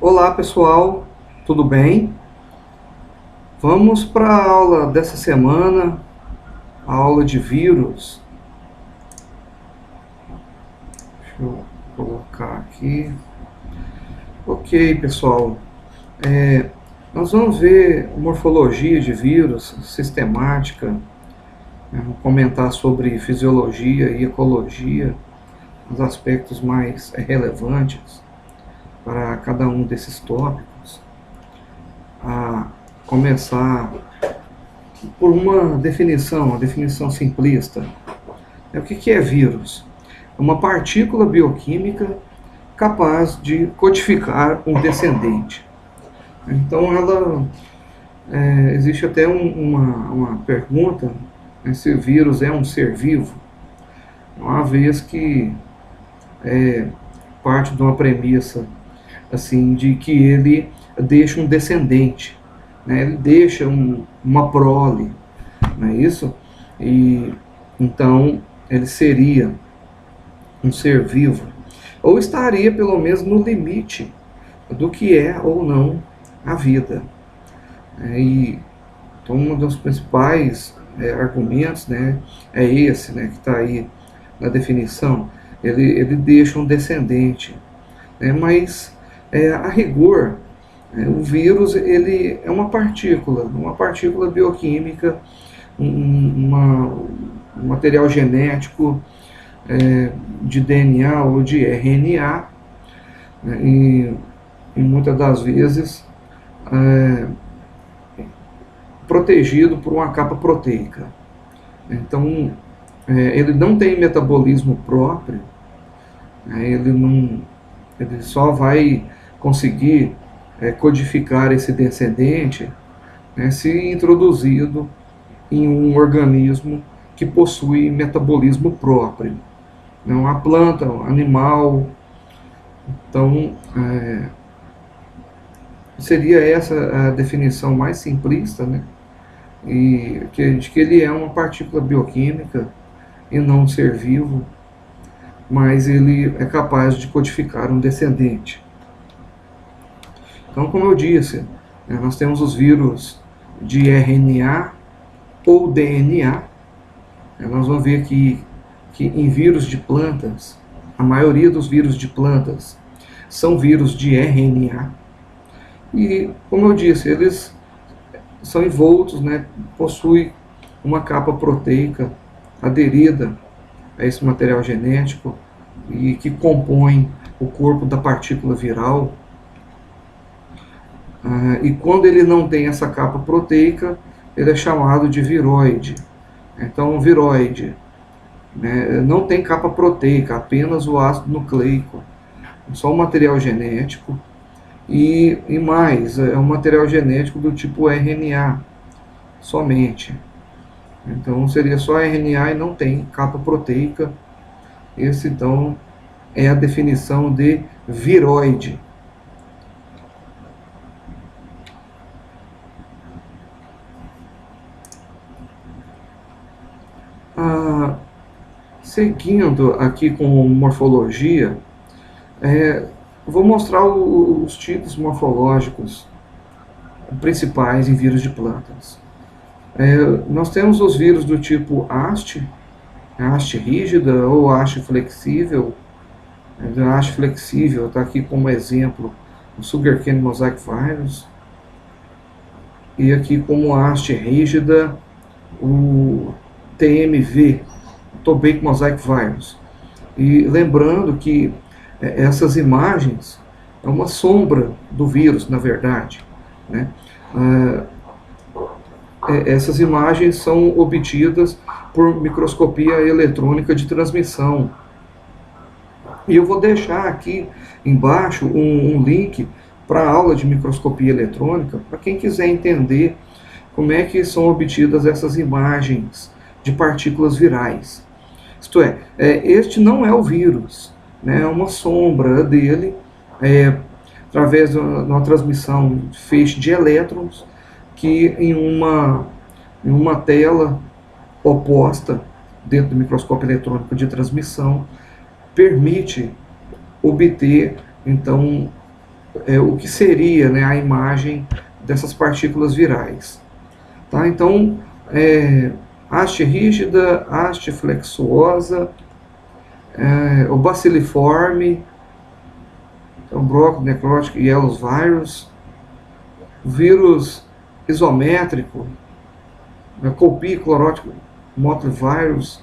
Olá pessoal, tudo bem? Vamos para a aula dessa semana, a aula de vírus. Deixa eu colocar aqui. Ok pessoal, nós vamos ver morfologia de vírus, sistemática, vamos comentar sobre fisiologia e ecologia, os aspectos mais relevantes para cada um desses tópicos. A começar por uma definição simplista. O que é vírus? É uma partícula bioquímica capaz de codificar um descendente. Então, existe até uma pergunta, né, se o vírus é um ser vivo, uma vez que parte de uma premissa assim, de que ele deixa um descendente, né? Ele deixa uma prole, não é isso? E então ele seria um ser vivo, ou estaria pelo menos no limite do que é ou não a vida. Então um dos principais argumentos, né, é esse, né, que está aí na definição. Ele deixa um descendente, né, mas a rigor, o vírus ele é uma partícula bioquímica, um material genético de DNA ou de RNA, né, e muitas das vezes protegido por uma capa proteica. Então, ele não tem metabolismo próprio, ele só vai conseguir codificar esse descendente, né, se introduzido em um organismo que possui metabolismo próprio. Não a planta, o animal. Então, seria essa a definição mais simplista, né? De que ele é uma partícula bioquímica e não um ser vivo, mas ele é capaz de codificar um descendente. Então, como eu disse, nós temos os vírus de RNA ou DNA. Nós vamos ver que em vírus de plantas, a maioria dos vírus de plantas são vírus de RNA. E, como eu disse, eles são envoltos, né, possuem uma capa proteica aderida a esse material genético e que compõe o corpo da partícula viral. E quando ele não tem essa capa proteica, ele é chamado de viroide. Então, o viroide, né, não tem capa proteica, apenas o ácido nucleico, só o material genético. E mais, é um material genético do tipo RNA, somente. Então, seria só RNA e não tem capa proteica. Esse, então, é a definição de viroide. Seguindo aqui com morfologia, vou mostrar os tipos morfológicos principais em vírus de plantas. Nós temos os vírus do tipo haste, haste rígida ou haste flexível. A haste flexível está aqui como exemplo o Sugarcane Mosaic Virus, e aqui como haste rígida o TMV, Tobacco Mosaic Virus. E lembrando que essas imagens é uma sombra do vírus, na verdade, né? Essas imagens são obtidas por microscopia eletrônica de transmissão. E eu vou deixar aqui embaixo um link para a aula de microscopia eletrônica, para quem quiser entender como é que são obtidas essas imagens de partículas virais. Isto é, este não é o vírus, né, é uma sombra dele, através de uma transmissão de feixe de elétrons, que em uma tela oposta, dentro do microscópio eletrônico de transmissão, permite obter, então, o que seria, né, a imagem dessas partículas virais. Tá? Então, haste rígida, haste flexuosa, o baciliforme, então, Brock necrotic yellow virus, vírus isométrico, Colpi clorótico motor virus,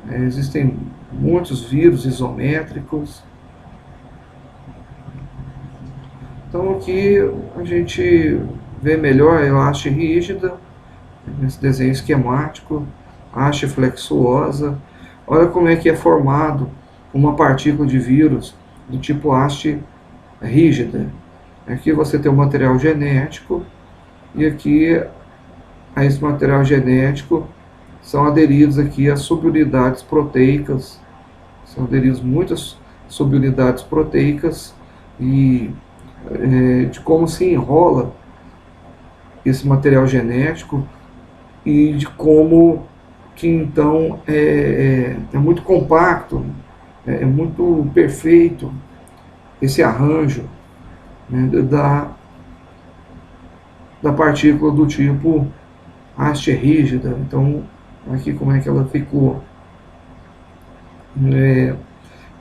existem muitos vírus isométricos. Então aqui a gente vê melhor a haste rígida, nesse desenho esquemático, haste flexuosa. Olha como é que é formado uma partícula de vírus do tipo haste rígida. Aqui você tem o material genético e aqui a esse material genético são aderidos aqui as subunidades proteicas, são aderidos muitas subunidades proteicas e de como se enrola esse material genético e de como que então é muito compacto, é muito perfeito esse arranjo, né, da partícula do tipo haste rígida. Então aqui como é que ela ficou.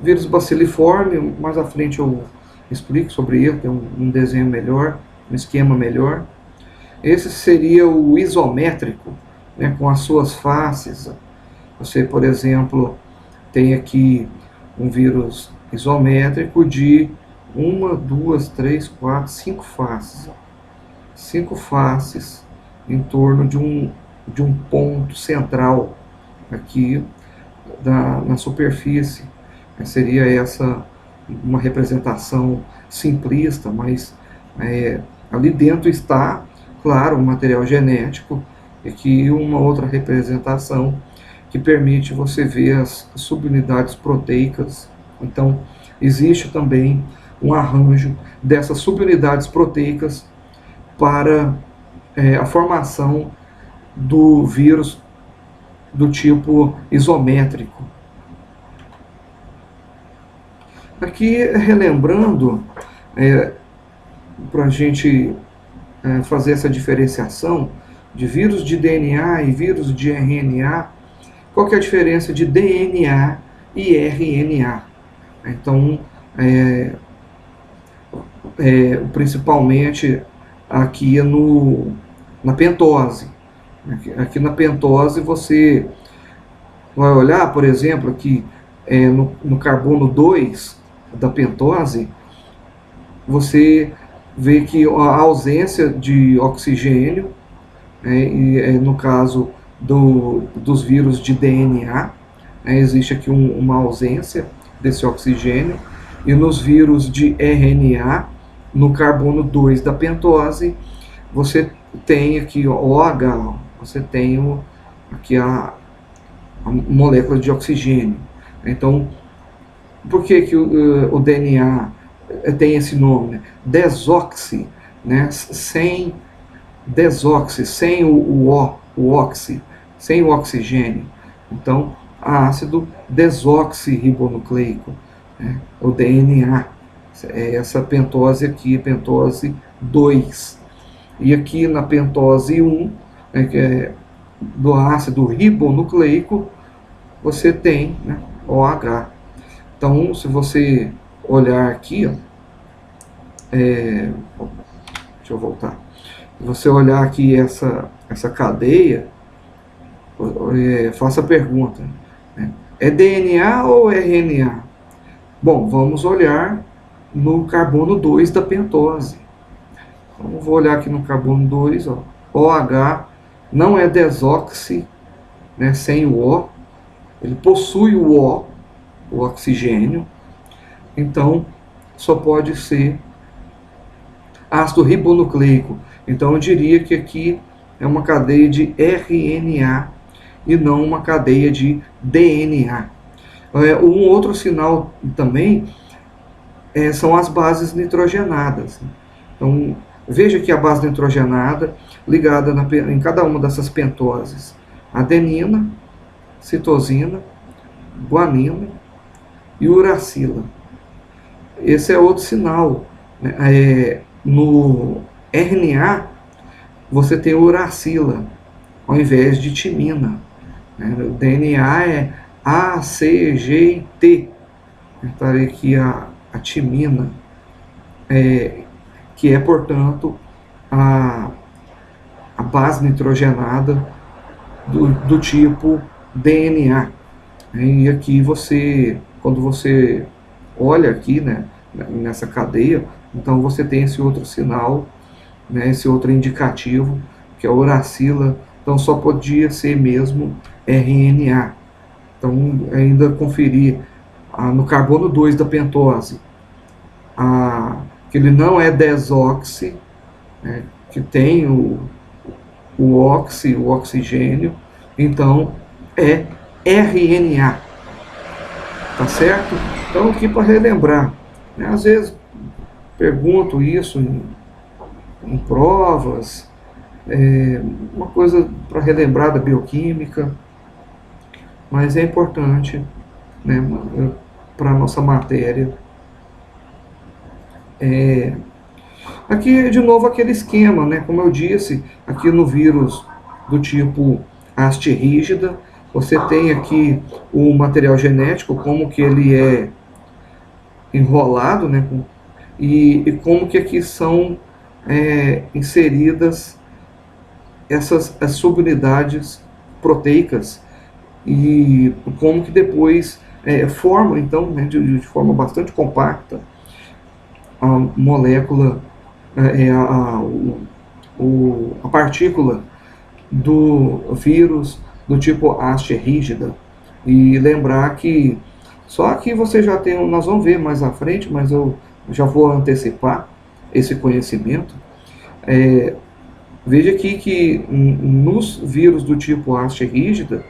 Vírus baciliforme, mais à frente eu explico sobre ele, tem um desenho melhor, um esquema melhor. Esse seria o isométrico, né, com as suas faces. Você, por exemplo, tem aqui um vírus isométrico de 1, 2, 3, 4, 5 faces. 5 faces em torno de um ponto central aqui na superfície. Seria essa uma representação simplista, mas ali dentro está, claro, o material genético, e aqui uma outra representação que permite você ver as subunidades proteicas. Então, existe também um arranjo dessas subunidades proteicas para a formação do vírus do tipo isométrico. Aqui, relembrando, para a gente fazer essa diferenciação de vírus de DNA e vírus de RNA, qual que é a diferença de DNA e RNA? Então, principalmente aqui na pentose. Aqui na pentose você vai olhar, por exemplo, aqui no carbono 2 da pentose, você vê que a ausência de oxigênio, e no caso dos vírus de DNA, existe aqui uma ausência desse oxigênio, e nos vírus de RNA, no carbono 2 da pentose, você tem aqui OH, você tem aqui a molécula de oxigênio. Então, por que o DNA tem esse nome, né? Desoxi, né? Sem desoxi, sem o oxi, sem o oxigênio. Então, ácido desoxirribonucleico, né? O DNA. Essa pentose aqui, pentose 2. E aqui na pentose 1, né, que é do ácido ribonucleico, você tem, né, OH. Então, se você olhar aqui, deixa eu voltar. Se você olhar aqui essa cadeia, faça a pergunta, né, é DNA ou RNA? Bom, vamos olhar no carbono 2 da pentose. Então, vou olhar aqui no carbono 2, OH não é desoxi, né, sem o O, ele possui o oxigênio, então só pode ser ácido ribonucleico. Então eu diria que aqui é uma cadeia de RNA e não uma cadeia de DNA. Um outro sinal também são as bases nitrogenadas. Então veja que a base nitrogenada ligada em cada uma dessas pentoses: adenina, citosina, guanina e uracila. Esse é outro sinal, No RNA, você tem uracila, ao invés de timina. O DNA é A, C, G e T. Estarei aqui a timina, que é, portanto, a, a base nitrogenada do tipo DNA. E aqui você, quando você olha aqui, né, nessa cadeia, então você tem esse outro sinal, né, esse outro indicativo, que é a uracila, então só podia ser mesmo RNA. Então, ainda conferir no carbono 2 da pentose, que ele não é desoxi, né, que tem o oxigênio, então é RNA, tá certo? Então, aqui para relembrar, né, às vezes pergunto isso em provas, uma coisa para relembrar da bioquímica, mas é importante, né, para a nossa matéria. Aqui, de novo, aquele esquema, né, como eu disse, aqui no vírus do tipo haste rígida, você tem aqui o material genético, como que ele é enrolado, né, e como que aqui são inseridas as subunidades proteicas e como que depois formam, então, né, de forma bastante compacta, a molécula, a partícula do vírus do tipo haste rígida. E lembrar que só que você já tem, nós vamos ver mais à frente, mas eu já vou antecipar esse conhecimento. Veja aqui que nos vírus do tipo haste rígida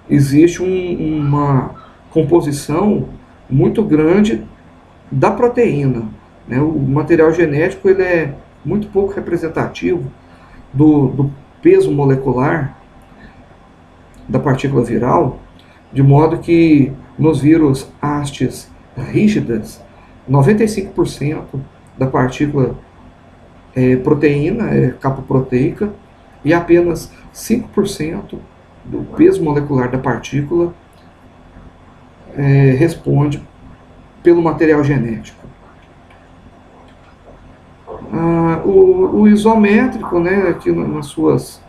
existe uma composição muito grande da proteína, né? O material genético ele é muito pouco representativo do peso molecular da partícula viral, de modo que nos vírus hastes rígidas, 95% da partícula proteína é capa proteica e apenas 5% do peso molecular da partícula responde pelo material genético. O isométrico, né, aqui nas suas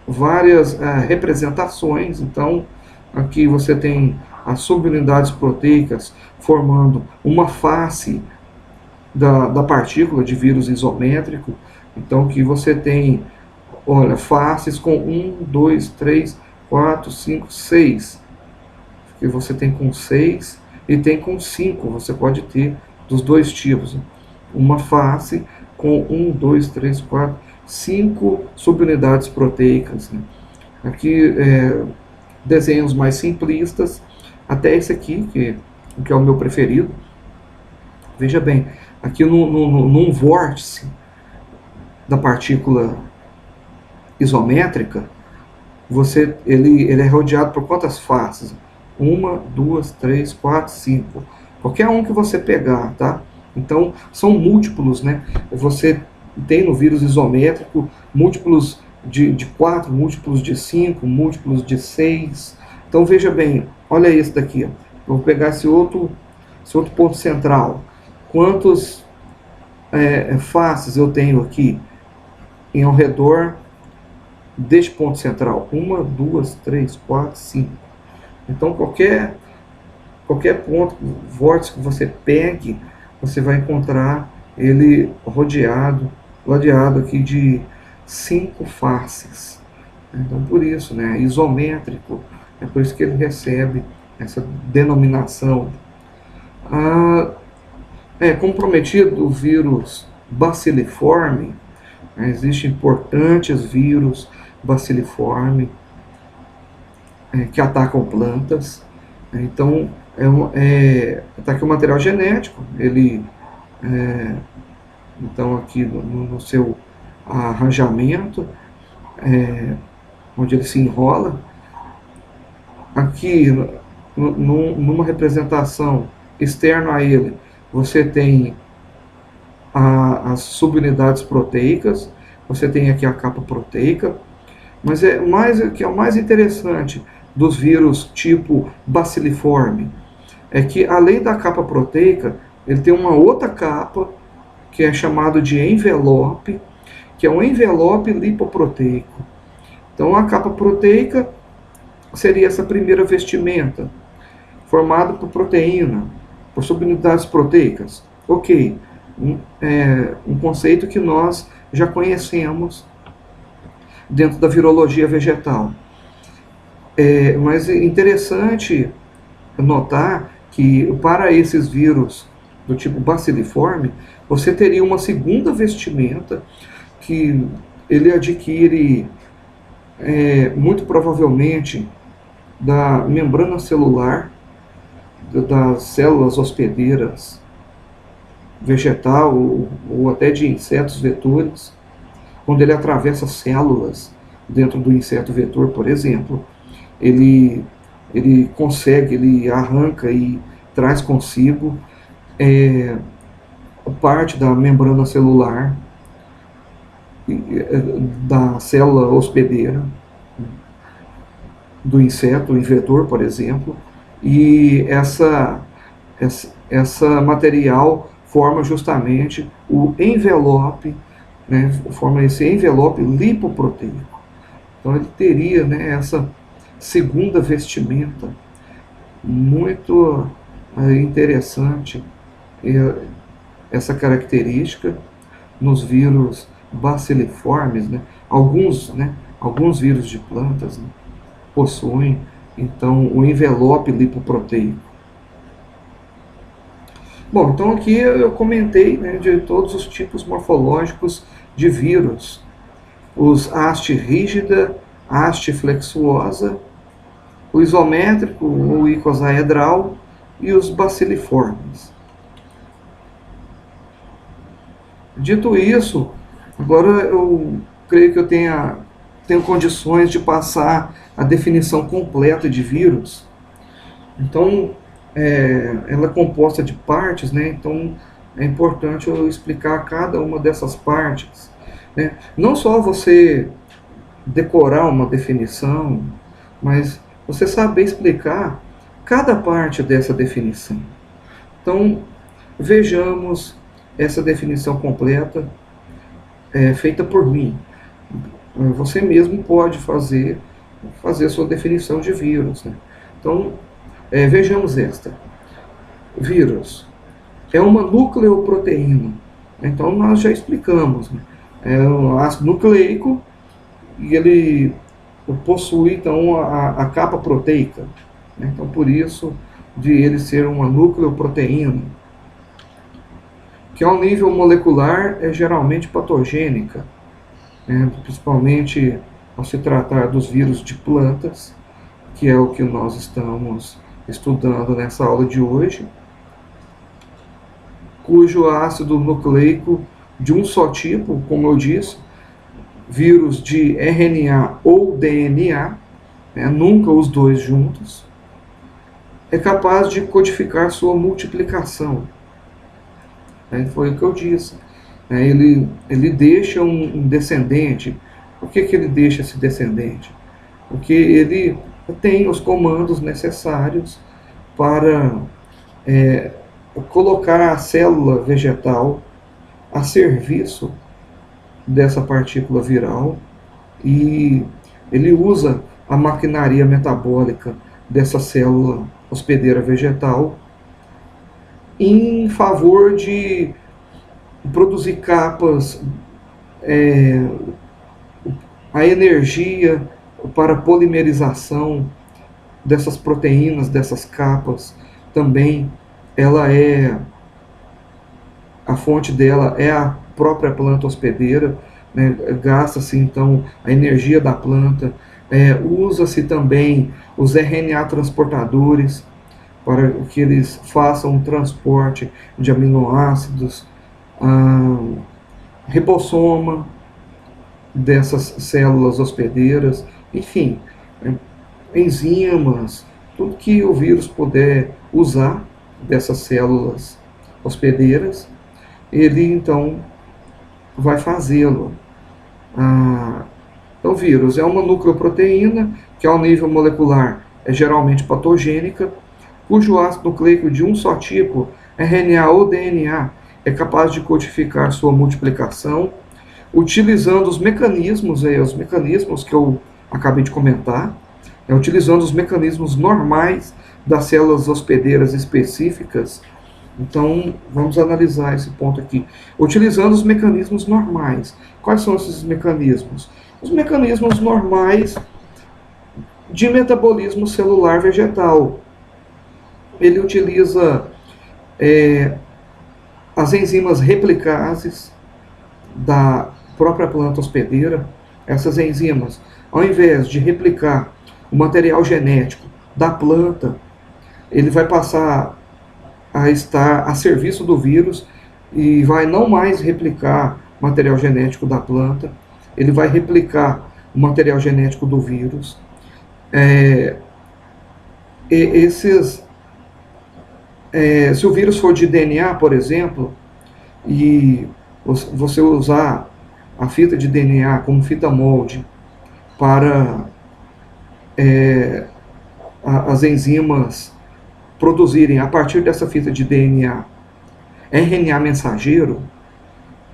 várias representações, então aqui você tem as subunidades proteicas formando uma face da partícula de vírus isométrico, então que você tem, olha, faces com 1, 2, 3, 4, 5, 6, que você tem com 6 e tem com 5, você pode ter dos dois tipos, uma face com 1, 2, 3, 4, 5 subunidades proteicas, né? Aqui desenhos mais simplistas, até esse aqui, que é o meu preferido. Veja bem, aqui num vórtice da partícula isométrica, ele é rodeado por quantas faces? 1, 2, 3, 4, 5. Qualquer um que você pegar, tá? Então, são múltiplos, né? Você tem no vírus isométrico múltiplos de 4, múltiplos de 5, múltiplos de 6. Então, veja bem, olha esse daqui. Ó. Eu vou pegar esse outro ponto central. Quantos faces eu tenho aqui ao redor deste ponto central? 1, 2, 3, 4, 5. Então, qualquer ponto, vórtice que você pegue, você vai encontrar ele rodeado aqui de 5 faces. Então, por isso, né, isométrico, é por isso que ele recebe essa denominação. Como prometido, o vírus baciliforme, né, existem importantes vírus baciliforme que atacam plantas. Então, está aqui o material genético, ele, então aqui no seu arranjamento, onde ele se enrola, aqui numa representação externa a ele, você tem as subunidades proteicas. Você tem aqui a capa proteica, mas que é o mais interessante dos vírus tipo baciliforme é que, além da capa proteica, ele tem uma outra capa que é chamado de envelope, que é um envelope lipoproteico. Então, a capa proteica seria essa primeira vestimenta, formada por proteína, por subunidades proteicas. Ok, um conceito que nós já conhecemos dentro da virologia vegetal. Mas é interessante notar que, para esses vírus do tipo baciliforme, você teria uma segunda vestimenta que ele adquire muito provavelmente da membrana celular das células hospedeiras vegetal ou até de insetos vetores, quando ele atravessa células dentro do inseto vetor, por exemplo, ele consegue, ele arranca e traz consigo parte da membrana celular da célula hospedeira do inseto, o vetor, por exemplo, e essa material forma justamente o envelope, né, forma esse envelope lipoproteico. Então ele teria, né, essa segunda vestimenta muito interessante, essa característica nos vírus baciliformes, né? Alguns vírus de plantas, né, possuem então o envelope lipoproteico. Bom, então aqui eu comentei, né, de todos os tipos morfológicos de vírus: os haste rígida, haste flexuosa, o isométrico, o icosaedral e os baciliformes. Dito isso, agora eu creio que eu tenho condições de passar a definição completa de vírus. Então, ela é composta de partes, né? Então é importante eu explicar cada uma dessas partes, né? Não só você decorar uma definição, mas você saber explicar cada parte dessa definição. Então, vejamos essa definição completa feita por mim. Você mesmo pode fazer a sua definição de vírus, né? Então, vejamos esta. Vírus é uma nucleoproteína. Então, nós já explicamos, né? É um ácido nucleico e ele possui, então, a capa proteica, né? Então, por isso, de ele ser uma nucleoproteína, que ao nível molecular é geralmente patogênica, né? Principalmente ao se tratar dos vírus de plantas, que é o que nós estamos estudando nessa aula de hoje, cujo ácido nucleico de um só tipo, como eu disse, vírus de RNA ou DNA, né, nunca os dois juntos, é capaz de codificar sua multiplicação. Foi o que eu disse. Ele deixa um descendente. Por que ele deixa esse descendente? Porque ele tem os comandos necessários para colocar a célula vegetal a serviço dessa partícula viral, e ele usa a maquinaria metabólica dessa célula hospedeira vegetal em favor de produzir capas, a energia para polimerização dessas proteínas, dessas capas, também a fonte dela é a própria planta hospedeira, né? Gasta-se então a energia da planta, usa-se também os RNA transportadores para que eles façam um transporte de aminoácidos, ribossoma dessas células hospedeiras, enfim, enzimas, tudo que o vírus puder usar dessas células hospedeiras, ele então vai fazê-lo. O vírus é uma nucleoproteína que, ao nível molecular, é geralmente patogênica, cujo ácido nucleico de um só tipo, RNA ou DNA, é capaz de codificar sua multiplicação, utilizando os mecanismos que eu acabei de comentar, utilizando os mecanismos normais das células hospedeiras específicas. Então, vamos analisar esse ponto aqui. Utilizando os mecanismos normais. Quais são esses mecanismos? Os mecanismos normais de metabolismo celular vegetal. Ele utiliza as enzimas replicases da própria planta hospedeira. Essas enzimas, ao invés de replicar o material genético da planta, ele vai passar a estar a serviço do vírus e vai não mais replicar material genético da planta, ele vai replicar o material genético do vírus. Se o vírus for de DNA, por exemplo, e você usar a fita de DNA como fita molde para as enzimas produzirem, a partir dessa fita de DNA, RNA mensageiro,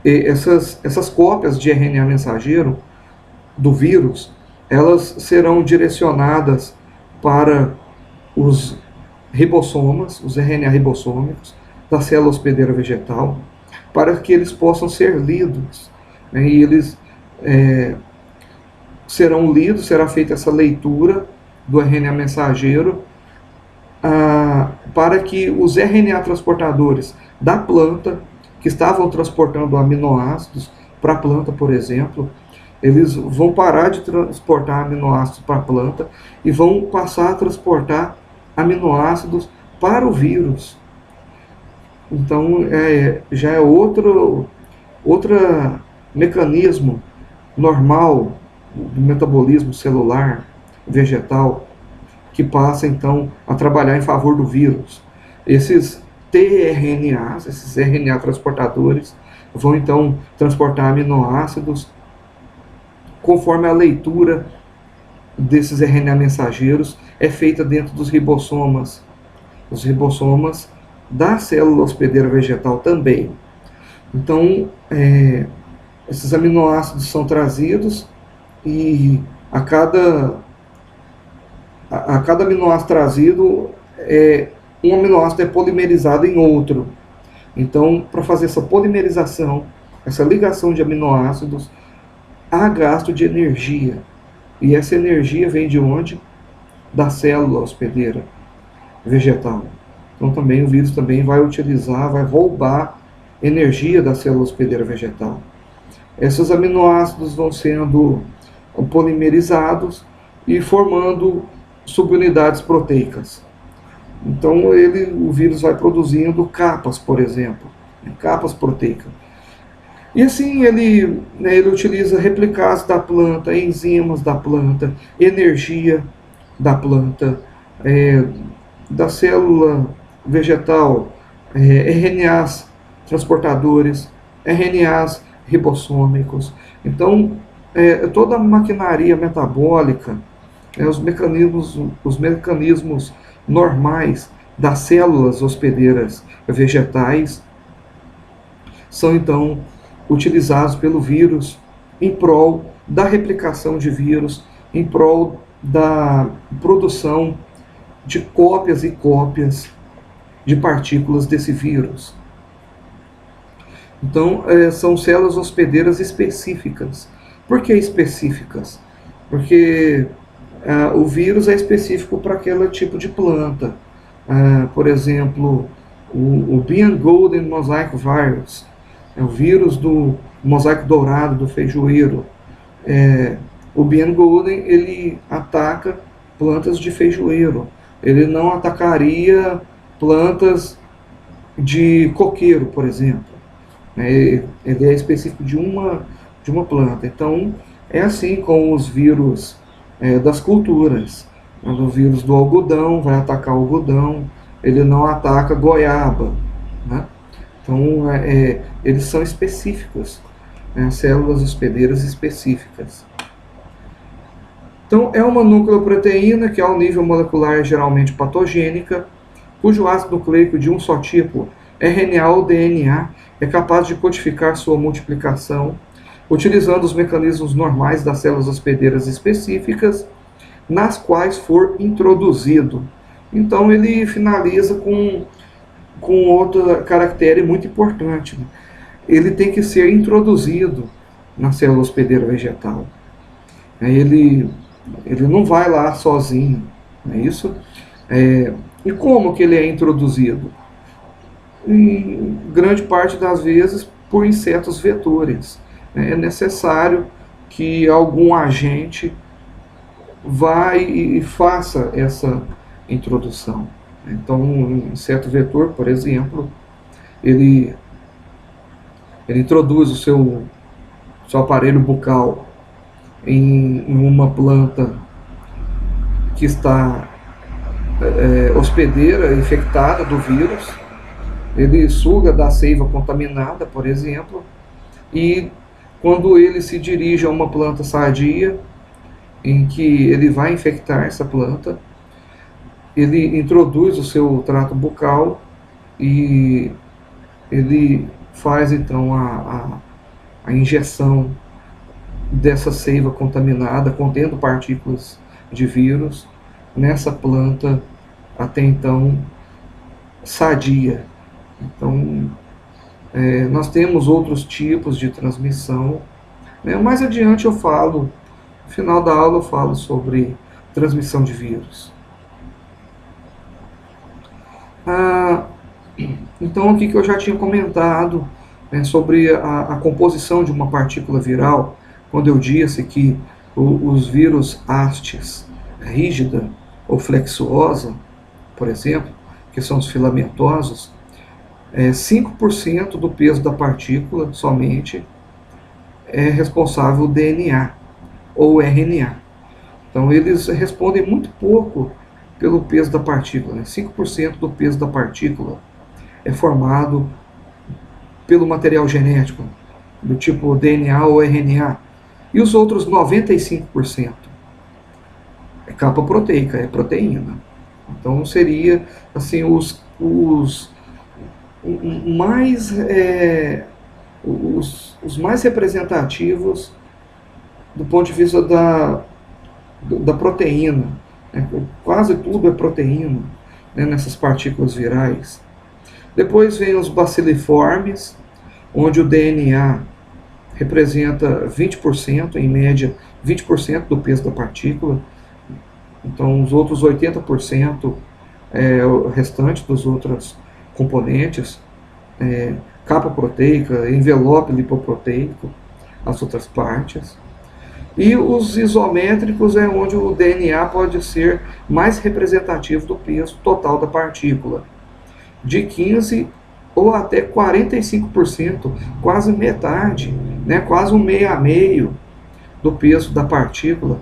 essas cópias de RNA mensageiro do vírus, elas serão direcionadas para os ribossomas, os RNA ribossômicos da célula hospedeira vegetal, para que eles possam ser lidos, né, e eles serão lidos, será feita essa leitura do RNA mensageiro, para que os RNA transportadores da planta, que estavam transportando aminoácidos para a planta, por exemplo, eles vão parar de transportar aminoácidos para a planta e vão passar a transportar aminoácidos para o vírus. Então, já é outro mecanismo normal do metabolismo celular vegetal que passa, então, a trabalhar em favor do vírus. Esses tRNAs, esses RNA transportadores, vão, então, transportar aminoácidos conforme a leitura desses RNA mensageiros é feita dentro dos ribossomas. Os ribossomas da célula hospedeira vegetal também. Então, esses aminoácidos são trazidos e a cada aminoácido trazido, um aminoácido é polimerizado em outro. Então, para fazer essa polimerização, essa ligação de aminoácidos, há gasto de energia. E essa energia vem de onde? Da célula hospedeira vegetal. Então também o vírus também vai utilizar, vai roubar energia da célula hospedeira vegetal. Esses aminoácidos vão sendo polimerizados e formando subunidades proteicas. Então o vírus vai produzindo capas, por exemplo, capas proteicas. E assim ele utiliza replicases da planta, enzimas da planta, energia da planta, da célula vegetal, RNAs transportadores, RNAs ribossômicos. Então, toda a maquinaria metabólica, os mecanismos normais das células hospedeiras vegetais são, então, utilizados pelo vírus em prol da replicação de vírus, em prol da produção de cópias e cópias de partículas desse vírus. Então, são células hospedeiras específicas. Por que específicas? Porque o vírus é específico para aquele tipo de planta. Por exemplo, o Bean Golden Mosaic Virus, o vírus do mosaico dourado do feijoeiro. O Bean Golden, ele ataca plantas de feijoeiro. Ele não atacaria plantas de coqueiro, por exemplo. Ele é específico de uma planta. Então, é assim com os vírus das culturas. O vírus do algodão vai atacar o algodão, ele não ataca goiaba, né? Então, eles são específicos. né, células hospedeiras específicas. Então, é uma nucleoproteína que, ao nível molecular, é geralmente patogênica, cujo ácido nucleico de um só tipo, RNA ou DNA, é capaz de codificar sua multiplicação, utilizando os mecanismos normais das células hospedeiras específicas, nas quais for introduzido. Então, ele finaliza com outra caractere muito importante. Ele tem que ser introduzido na célula hospedeira vegetal. Ele não vai lá sozinho, não é isso? E como que ele é introduzido? Em grande parte das vezes por insetos vetores. É necessário que algum agente vá e faça essa introdução. Então, um inseto vetor, por exemplo, ele introduz o seu aparelho bucal em uma planta que está hospedeira, infectada do vírus. Ele suga da seiva contaminada, por exemplo, e quando ele se dirige a uma planta sadia, em que ele vai infectar essa planta, ele introduz o seu trato bucal e ele faz então a injeção dessa seiva contaminada, contendo partículas de vírus, nessa planta até então sadia. Então, nós temos outros tipos de transmissão. Mais adiante eu falo, no final da aula eu falo sobre transmissão de vírus. Então, aqui que eu já tinha comentado sobre a composição de uma partícula viral, quando eu disse que os vírus hastes rígida ou flexuosa, por exemplo, que são os filamentosos, 5% do peso da partícula somente é responsável o DNA ou RNA. Então, eles respondem muito pouco pelo peso da partícula. 5% do peso da partícula é formado pelo material genético, do tipo DNA ou RNA. E os outros 95% é capa proteica, é proteína. Então, seria assim, os mais representativos do ponto de vista da proteína. Quase tudo é proteína, nessas partículas virais. Depois vem os baciliformes, onde o DNA representa 20%, em média 20% do peso da partícula. Então, os outros 80% o restante dos outros componentes, capa proteica, envelope lipoproteico, as outras partes. E os isométricos é onde o DNA pode ser mais representativo do peso total da partícula, de 15% ou até 45%, quase metade, quase um meio a meio do peso da partícula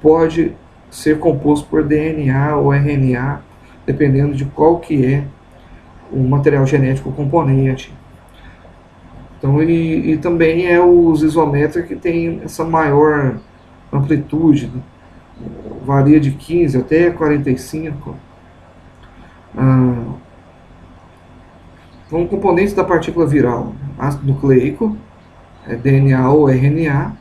pode ser composto por DNA ou RNA, dependendo de qual que é o material genético componente. Então, e também os isométricos que tem essa maior amplitude, varia de 15 até 45. Então, componentes da partícula viral: ácido nucleico, DNA ou RNA,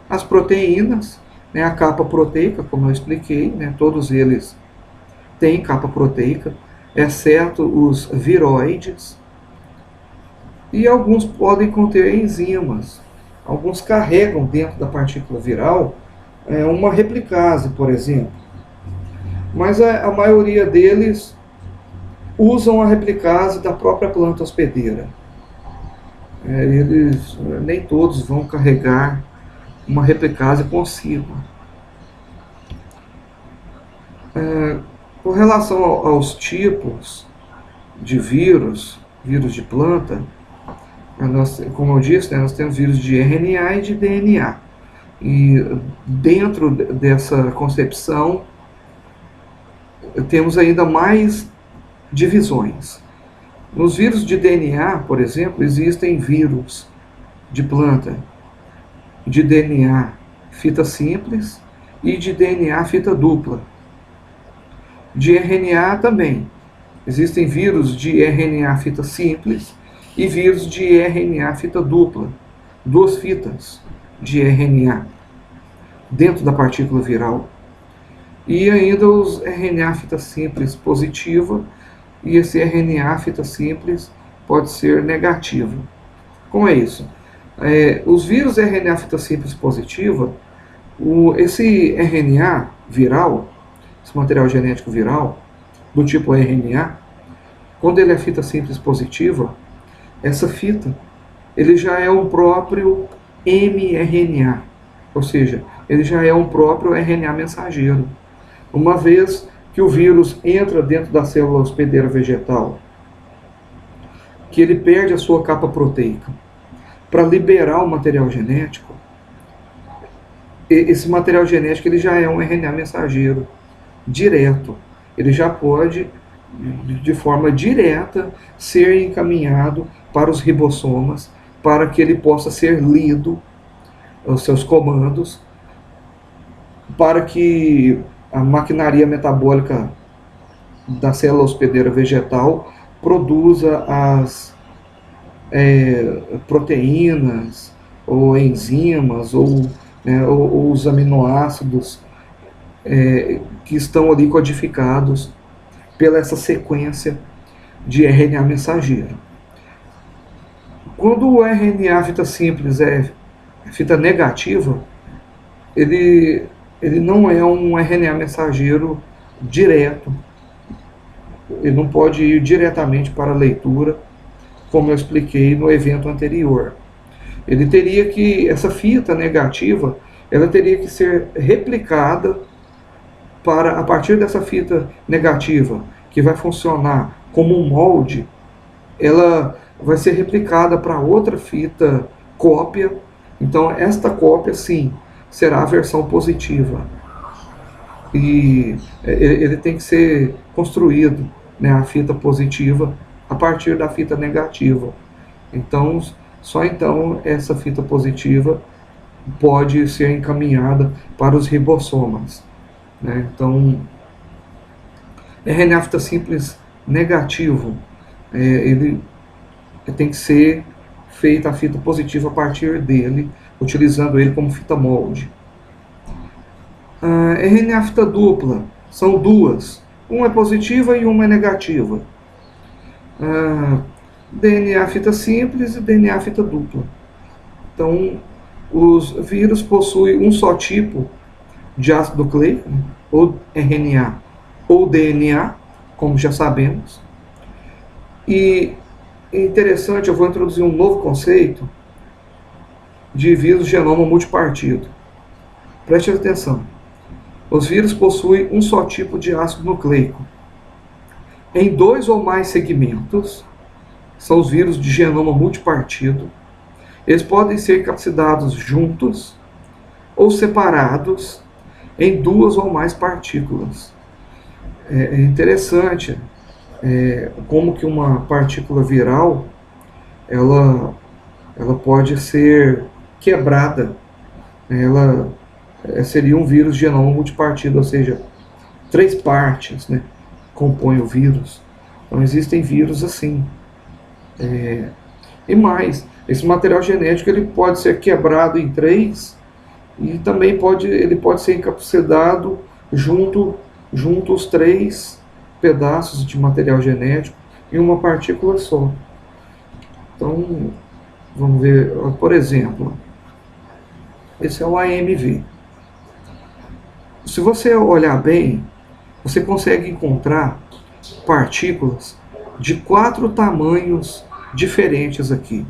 as proteínas, a capa proteica, como eu expliquei, todos eles têm capa proteica, exceto os viroides, e alguns podem conter enzimas. Alguns carregam dentro da partícula viral uma replicase, por exemplo, mas a maioria deles usam a replicase da própria planta hospedeira. Eles nem todos vão carregar uma replicase consigo. Com relação aos tipos de vírus de planta, como eu disse, nós temos vírus de RNA e de DNA. E dentro dessa concepção, temos ainda mais divisões. Nos vírus de DNA, por exemplo, existem vírus de planta de DNA fita simples e de DNA fita dupla. De RNA também. Existem vírus de RNA fita simples e vírus de RNA fita dupla. Duas fitas de RNA dentro da partícula viral. E ainda os RNA fita simples positiva, e esse RNA fita simples pode ser negativo. Como é isso? Os vírus RNA fita simples positiva, esse RNA viral, esse material genético viral, do tipo RNA, quando ele é fita simples positiva, essa fita, ele já é um próprio mRNA, ou seja, ele já é um próprio RNA mensageiro. Uma vez que o vírus entra dentro da célula hospedeira vegetal, que ele perde a sua capa proteica para liberar o material genético, esse material genético ele já é um RNA mensageiro direto. Ele já pode, de forma direta, ser encaminhado para os ribossomas, para que ele possa ser lido, os seus comandos, para que a maquinaria metabólica da célula hospedeira vegetal produza as proteínas, ou enzimas, ou os aminoácidos que estão ali codificados pela essa sequência de RNA mensageiro. Quando o RNA fita simples é fita negativa, ele não é um RNA mensageiro direto. Ele não pode ir diretamente para a leitura, como eu expliquei no evento anterior. Ele teria que, essa fita negativa, ela teria que ser replicada para, a partir dessa fita negativa, que vai funcionar como um molde, ela vai ser replicada para outra fita cópia. Então, esta cópia, sim, será a versão positiva. E ele tem que ser construído, a fita positiva, a partir da fita negativa. Então, só então essa fita positiva pode ser encaminhada para os ribossomas. Então, RNA fita simples negativo, ele tem que ser feita a fita positiva a partir dele, utilizando ele como fita molde. RNA fita dupla, são duas, uma é positiva e uma é negativa. DNA fita simples e DNA fita dupla. Então, os vírus possuem um só tipo de ácido nucleico, ou RNA ou DNA, como já sabemos. E é interessante, eu vou introduzir um novo conceito de vírus genoma multipartido. Preste atenção. Os vírus possuem um só tipo de ácido nucleico. Em 2 ou mais segmentos, são os vírus de genoma multipartido. Eles podem ser capsidados juntos ou separados em 2 ou mais partículas. É interessante como que uma partícula viral ela pode ser quebrada. Ela seria um vírus de genoma multipartido, ou seja, 3 partes compõem o vírus. Então existem vírus assim. E mais, esse material genético ele pode ser quebrado em 3 e também ele pode ser encapsulado junto os 3 pedaços de material genético em uma partícula só. Então, vamos ver, por exemplo, esse é o AMV. Se você olhar bem, você consegue encontrar partículas de 4 tamanhos diferentes aqui.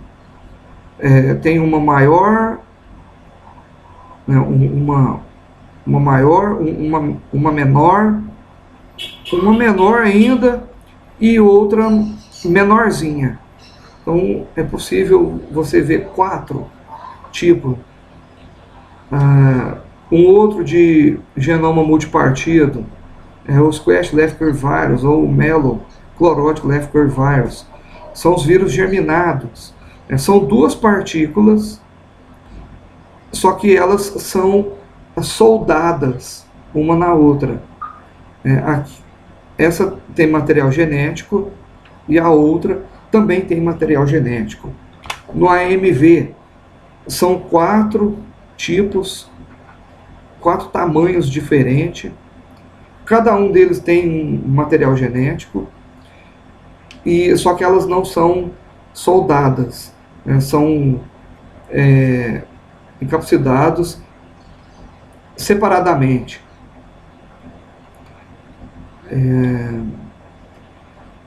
Tem uma maior, uma maior, uma menor ainda e outra menorzinha. Então é possível você ver 4 tipos. Um outro de genoma multipartido é o Squash-Lefker virus ou o Melo-Chlorotic-Lefker virus. São os vírus germinados. São 2 partículas, só que elas são soldadas uma na outra. Essa tem material genético e a outra também tem material genético. No AMV são 4 tipos, 4 tamanhos diferentes. Cada um deles tem um material genético, só que elas não são soldadas, né? São encapsidados separadamente.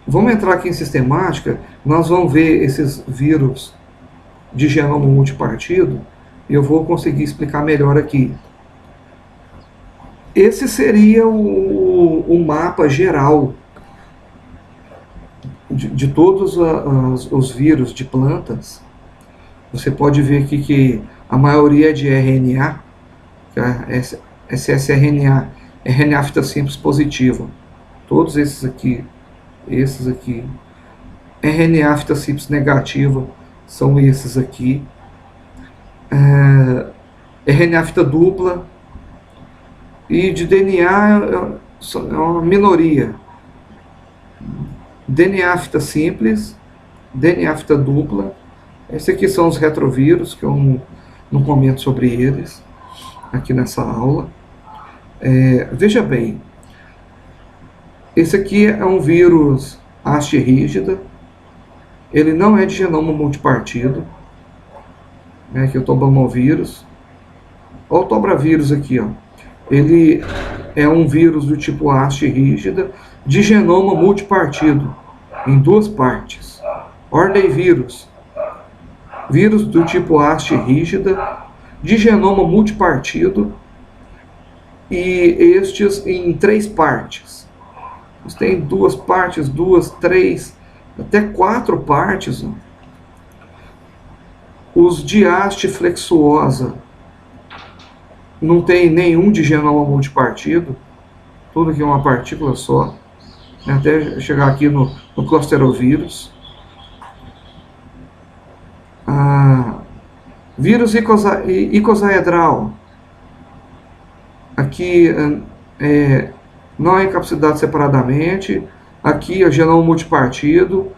Vamos entrar aqui em sistemática, nós vamos ver esses vírus de genoma multipartido e eu vou conseguir explicar melhor aqui. Esse seria o mapa geral de todos os vírus de plantas. Você pode ver aqui que a maioria é de RNA, que é ssRNA, RNA fita simples positiva. Todos esses aqui, RNA fita simples negativa, são esses aqui. RNA fita dupla, e de DNA é uma minoria. DNA fita simples, DNA fita dupla. Esses aqui são os retrovírus, que eu não comento sobre eles aqui nessa aula. Veja bem, esse aqui é um vírus haste rígida, ele não é de genoma multipartido, aqui é o tobamovírus. Olha o tobravírus aqui, ó. Ele é um vírus do tipo haste rígida, de genoma multipartido, em 2 partes. Ordem-vírus, vírus do tipo haste rígida, de genoma multipartido, e estes em 3 partes. Eles têm 2 partes, 2, 3, até 4 partes. Ó. Os de haste flexuosa não tem nenhum de genoma multipartido, tudo aqui é uma partícula só, até chegar aqui no closterovírus. Vírus icosaedral, aqui não é encapsulado separadamente, aqui é genoma multipartido,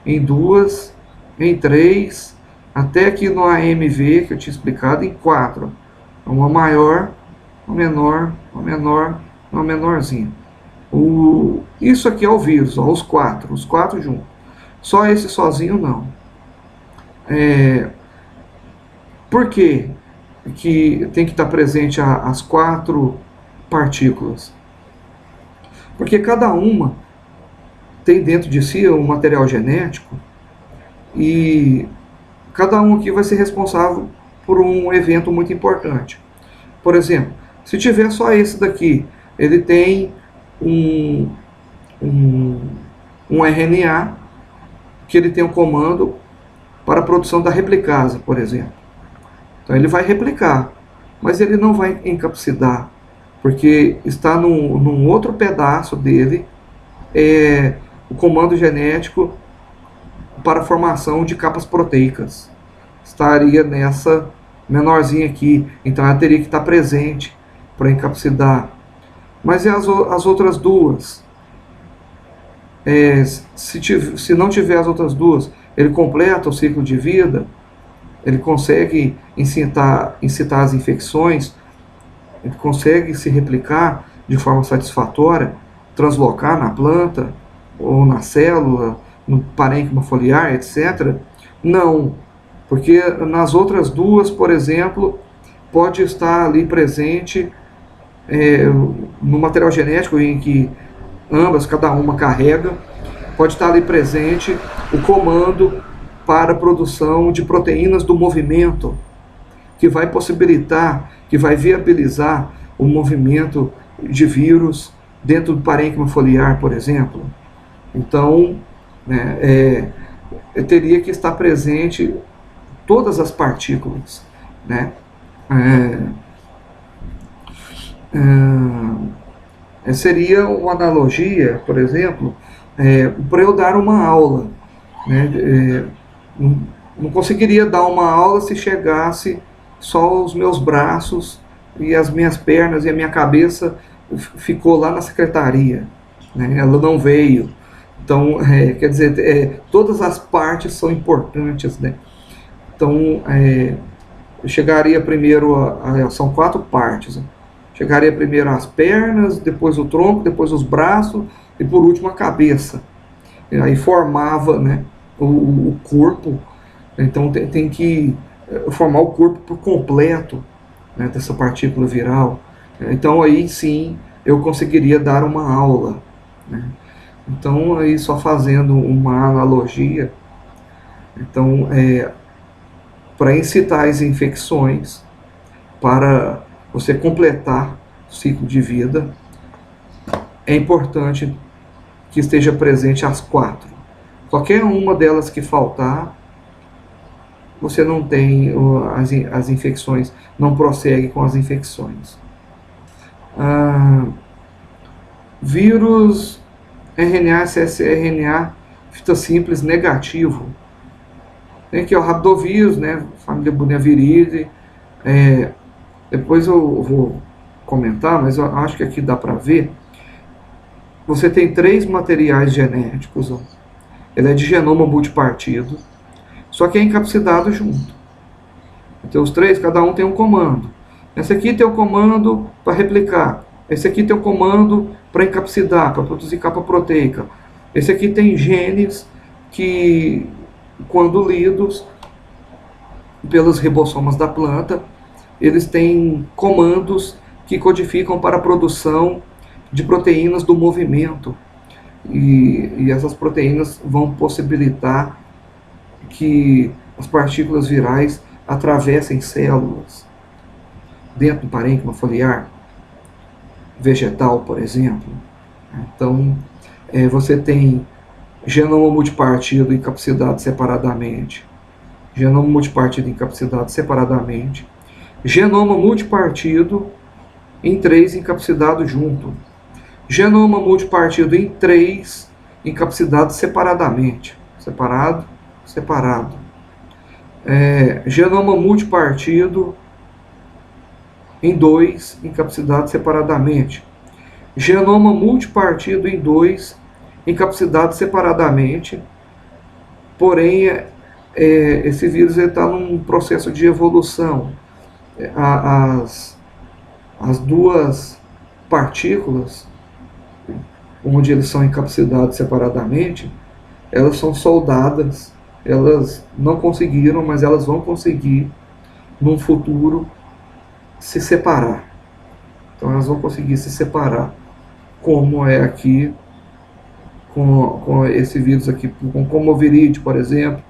em 2, em 3, até aqui no AMV, que eu tinha explicado, em 4. Uma maior, uma menor, uma menor, uma menorzinha. Isso aqui é o vírus, ó, os 4 juntos. Só esse sozinho não. Por que tem que estar presente as 4 partículas? Porque cada uma tem dentro de si um material genético e cada um aqui vai ser responsável por um evento muito importante. Por exemplo, se tiver só esse daqui, ele tem um RNA que ele tem um comando para a produção da replicase, por exemplo. Então ele vai replicar, mas ele não vai encapsidar, porque está num outro pedaço dele o comando genético para a formação de capas proteicas. Estaria nessa menorzinha aqui, então ela teria que estar presente para encapsidar. Mas e as outras duas? Se não tiver as outras duas, ele completa o ciclo de vida, ele consegue incitar as infecções, ele consegue se replicar de forma satisfatória, translocar na planta, ou na célula, no parênquima foliar, etc. Não, porque nas outras duas, por exemplo, pode estar ali presente no material genético em que ambas, cada uma carrega, pode estar ali presente o comando para a produção de proteínas do movimento, que vai possibilitar, que vai viabilizar o movimento de vírus dentro do parênquima foliar, por exemplo. Então, teria que estar presente todas as partículas, né? Seria uma analogia, por exemplo, para eu dar uma aula, né? Não conseguiria dar uma aula se chegasse só os meus braços e as minhas pernas e a minha cabeça ficou lá na secretaria, né? Ela não veio. Então, quer dizer, todas as partes são importantes, né? Então, eu chegaria primeiro são 4 partes, né? Chegaria primeiro as pernas, depois o tronco, depois os braços e por último a cabeça. E aí formava, né, o corpo. Então tem que formar o corpo por completo, né, dessa partícula viral. Então aí sim eu conseguiria dar uma aula, né? Então aí só fazendo uma analogia, então para incitar as infecções, para você completar o ciclo de vida, é importante que esteja presente as 4. Qualquer uma delas que faltar, você não tem as infecções, não prossegue com as infecções. Vírus RNA, ssRNA, fita simples negativo. Tem aqui o rabdovírus, né, família Buneviridae. Depois eu vou comentar, mas eu acho que aqui dá para ver. Você tem 3 materiais genéticos. Ó. Ele é de genoma multipartido, só que é encapsidado junto. Então os 3, cada um tem um comando. Esse aqui tem o comando para replicar. Esse aqui tem o comando para encapsidar, para produzir capa proteica. Esse aqui tem genes que, quando lidos pelos ribossomas da planta, eles têm comandos que codificam para a produção de proteínas do movimento. E essas proteínas vão possibilitar que as partículas virais atravessem células dentro do parênquima foliar vegetal, por exemplo. Então, você tem genoma multipartido encapsidado separadamente, genoma multipartido encapsidado separadamente, genoma multipartido em 3 encapsidado junto, genoma multipartido em 3 encapsidado separadamente, separado, genoma multipartido em 2 encapsidado separadamente, genoma multipartido em 2 encapsidado separadamente, porém esse vírus está num processo de evolução. As 2 partículas, onde eles são encapsidados separadamente, elas são soldadas, elas não conseguiram, mas elas vão conseguir, num futuro, se separar. Então elas vão conseguir se separar, como é aqui, com esse vírus aqui, como o viride, por exemplo,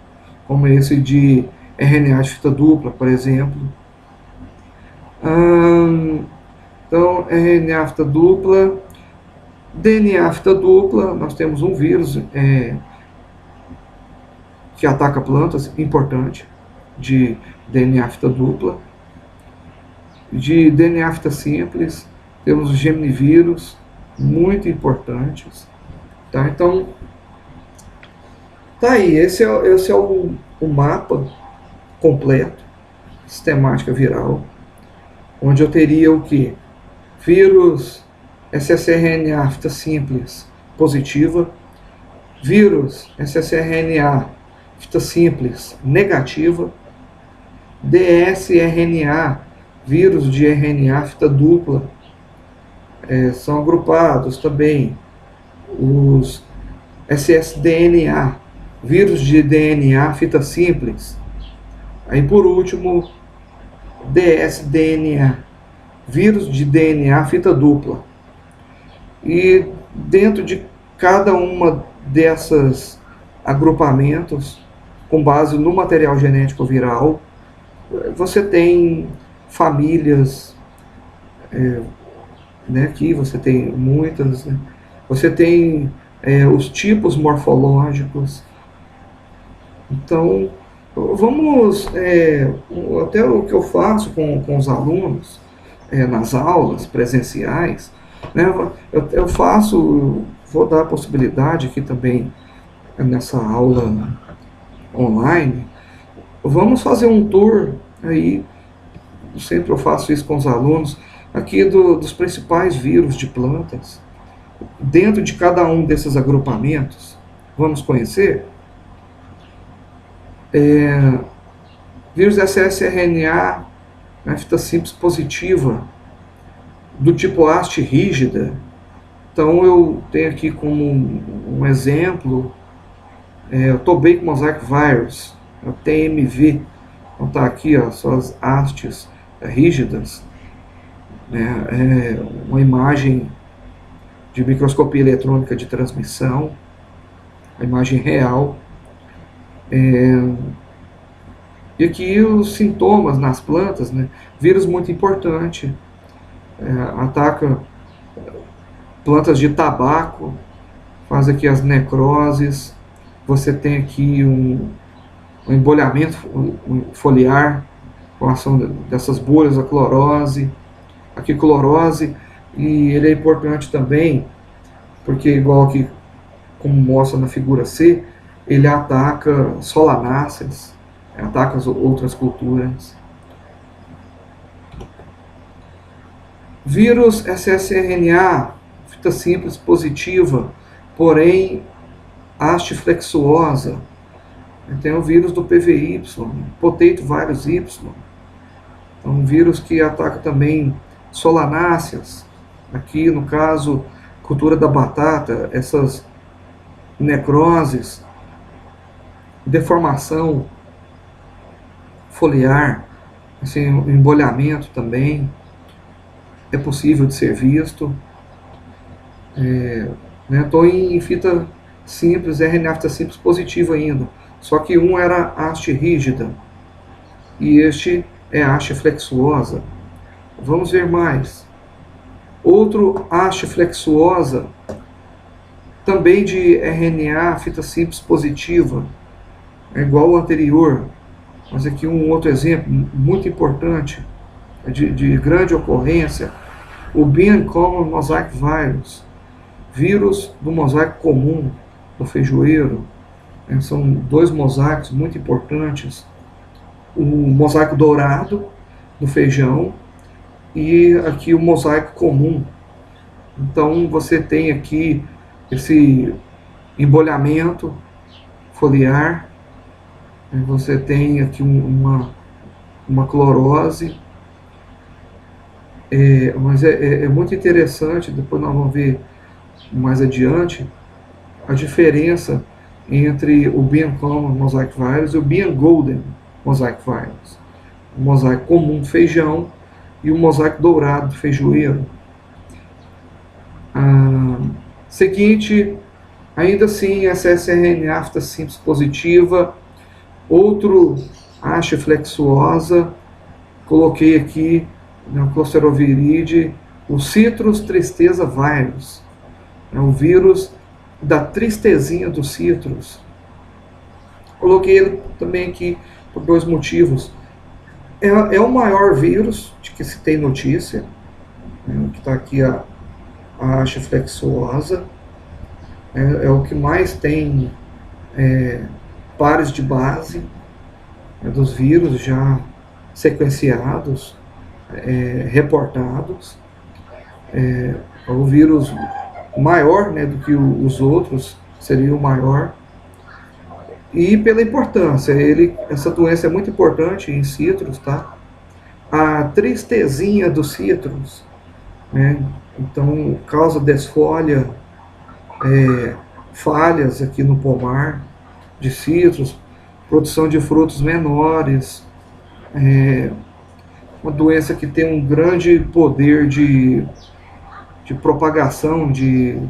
como esse de RNA de fita dupla, por exemplo. Então, RNA fita dupla, DNA fita dupla, nós temos um vírus que ataca plantas, importante, de DNA fita dupla. De DNA fita simples, temos os geminivírus, muito importantes. Tá? Então, tá aí, esse é o mapa completo, sistemática viral, onde eu teria o que? Vírus ssRNA fita simples positiva, vírus ssRNA fita simples negativa, dsRNA, vírus de RNA fita dupla, são agrupados também os ssDNA, vírus de DNA fita simples. Aí por último, dsDNA, vírus de DNA fita dupla. E dentro de cada uma dessas agrupamentos, com base no material genético viral, você tem famílias, né, aqui você tem muitas, né? Você tem os tipos morfológicos. Então, vamos, até o que eu faço com os alunos nas aulas presenciais, né, eu faço, vou dar a possibilidade aqui também nessa aula online, vamos fazer um tour aí sempre eu faço isso com os alunos, aqui dos principais vírus de plantas. Dentro de cada um desses agrupamentos, vamos conhecer vírus ssRNA, né, fita simples positiva, do tipo haste rígida. Então eu tenho aqui como um exemplo o Tobacco Mosaic Virus, o TMV. Então está aqui suas hastes rígidas, né, uma imagem de microscopia eletrônica de transmissão, a imagem real. E aqui os sintomas nas plantas, né, vírus muito importante, ataca plantas de tabaco, faz aqui as necroses, você tem aqui um embolhamento foliar, com a ação dessas bolhas, a clorose, aqui clorose, e ele é importante também, porque igual aqui, como mostra na figura C, ele ataca solanáceas, ataca as outras culturas. Vírus ssRNA, fita simples positiva, porém haste flexuosa. Tem o vírus do PVY, Potato Virus Y. É um vírus que ataca também solanáceas. Aqui, no caso, cultura da batata, essas necroses, deformação foliar, assim, embolhamento também é possível de ser visto. Estou em fita simples, RNA fita simples positivo ainda, só que um era haste rígida e este é haste flexuosa. Vamos ver mais. Outro haste flexuosa, também de RNA fita simples positiva, é igual ao anterior, mas aqui um outro exemplo muito importante, de grande ocorrência, o Bean Common Mosaic Virus, vírus do mosaico comum do feijoeiro. São dois mosaicos muito importantes, o mosaico dourado do feijão e aqui o mosaico comum. Então você tem aqui esse embolhamento foliar, você tem aqui uma clorose, mas é muito interessante, depois nós vamos ver mais adiante, a diferença entre o Bean Common Mosaic Virus e o Bean Golden Mosaic Virus. O mosaico comum do feijão e o mosaico dourado do feijoeiro. Seguinte, ainda assim, essa ssRNA fita simples positiva, outro haste flexuosa, coloquei aqui na Clostridoviride o Citrus Tristeza Virus, é o vírus da tristezinha do citrus. Coloquei ele também aqui por dois motivos. É o maior vírus de que se tem notícia, que está aqui a haste flexuosa, é o que mais tem pares de base dos vírus já sequenciados, reportados. É o vírus maior, do que os outros, seria o maior. E pela importância, essa doença é muito importante em citros, tá? A tristezinha do citros, então causa desfolha, falhas aqui no pomar de citros, produção de frutos menores, uma doença que tem um grande poder de propagação de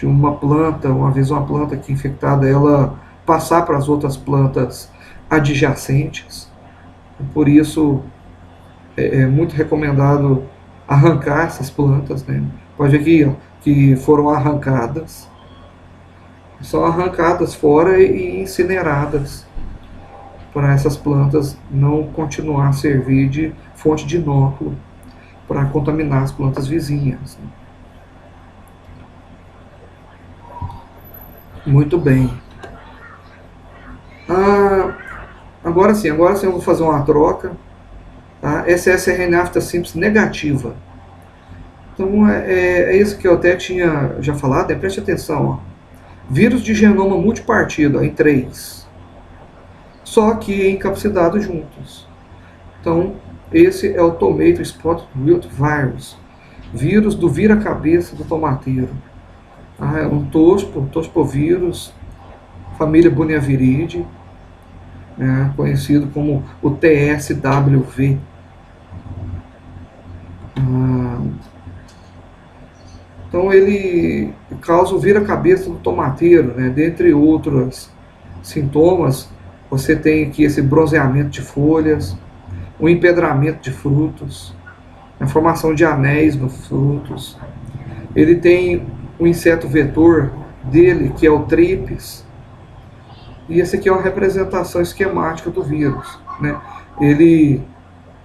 uma planta, uma vez uma planta que infectada, ela passar para as outras plantas adjacentes. Por isso é muito recomendado arrancar essas plantas, Pode ver aqui, que foram arrancadas, são arrancadas fora e incineradas, para essas plantas não continuar a servir de fonte de inóculo para contaminar as plantas vizinhas. Muito bem. Agora sim eu vou fazer uma troca. Tá? ssRNA fita simples negativa. Então é isso que eu até tinha já falado, preste atenção. Ó. Vírus de genoma multipartido, ó, em 3. Só que encapsidados juntos. Então, esse é o Tomato Spot Wilt Virus. Vírus do vira-cabeça do tomateiro. Ah, é um tospovírus, família Buneviridae, né, conhecido como o TSWV. Então ele causa o vira-cabeça do tomateiro, né? Dentre outros sintomas, você tem aqui esse bronzeamento de folhas, o empedramento de frutos, a formação de anéis nos frutos. Ele tem o inseto vetor dele, que é o tripes, e esse aqui é uma representação esquemática do vírus, né? Ele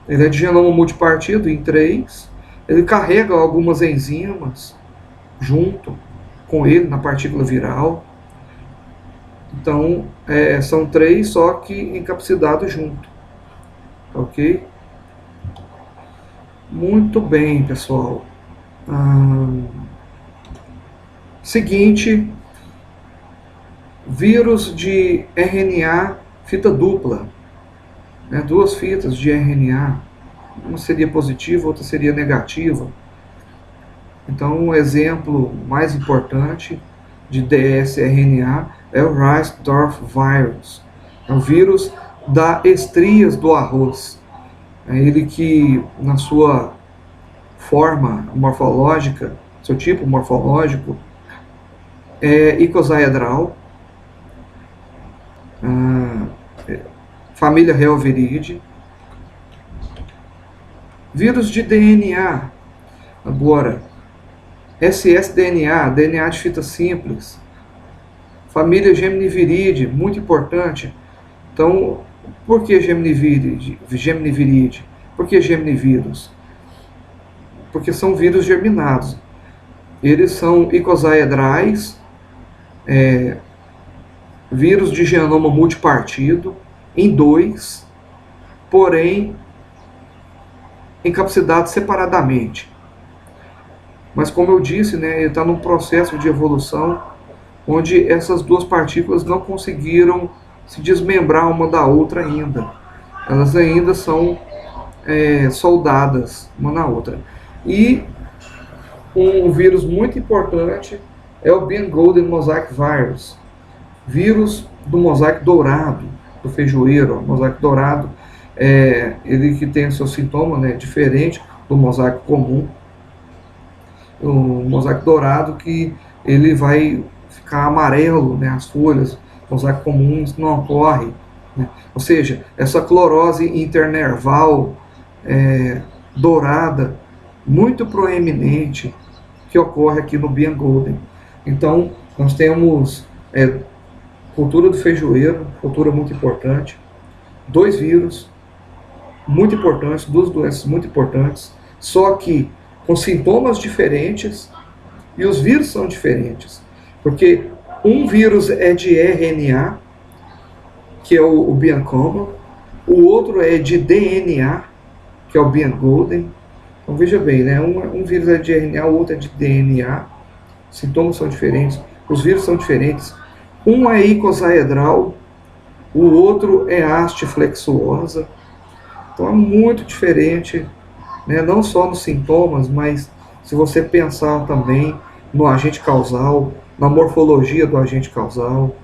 é de genoma multipartido em 3, ele carrega algumas enzimas junto com ele na partícula viral. Então, são 3, só que encapsidados junto. Ok? Muito bem, pessoal. Seguinte, vírus de RNA fita dupla. Né, 2 fitas de RNA. Uma seria positiva, outra seria negativa. Então, um exemplo mais importante de dsRNA é o Reisdorf virus. É o vírus das estrias do arroz. É ele que, na sua forma morfológica, seu tipo morfológico, é icosaedral, família Helviridae. Vírus de DNA, agora, ssDNA, DNA de fita simples, família Geminiviridae, muito importante. Então, por que Geminiviridae? Por que geminivírus? Porque são vírus germinados. Eles são icosaedrais, vírus de genoma multipartido, em 2, porém encapsidados separadamente. Mas como eu disse, né, ele está num processo de evolução onde essas 2 partículas não conseguiram se desmembrar uma da outra ainda. Elas ainda são soldadas uma na outra. E um vírus muito importante é o Bean Golden Mosaic Virus, vírus do mosaico dourado, do feijoeiro. O mosaico dourado ele que tem o seu sintoma, né, diferente do mosaico comum. O mosaico dourado que ele vai ficar amarelo, né, as folhas. O mosaico comum isso não ocorre, né? Ou seja, essa clorose internerval dourada, muito proeminente, que ocorre aqui no Bean Golden. Então, nós temos cultura do feijoeiro, cultura muito importante, 2 vírus muito importantes, 2 doenças muito importantes, só que com sintomas diferentes, e os vírus são diferentes, porque um vírus é de RNA, que é o Bean Common, o outro é de DNA, que é o Bean Golden. Então veja bem, né? Um vírus é de RNA, o outro é de DNA, sintomas são diferentes, os vírus são diferentes, um é icosaedral, o outro é haste flexuosa. Então é muito diferente, né? Não só nos sintomas, mas se você pensar também no agente causal, na morfologia do agente causal,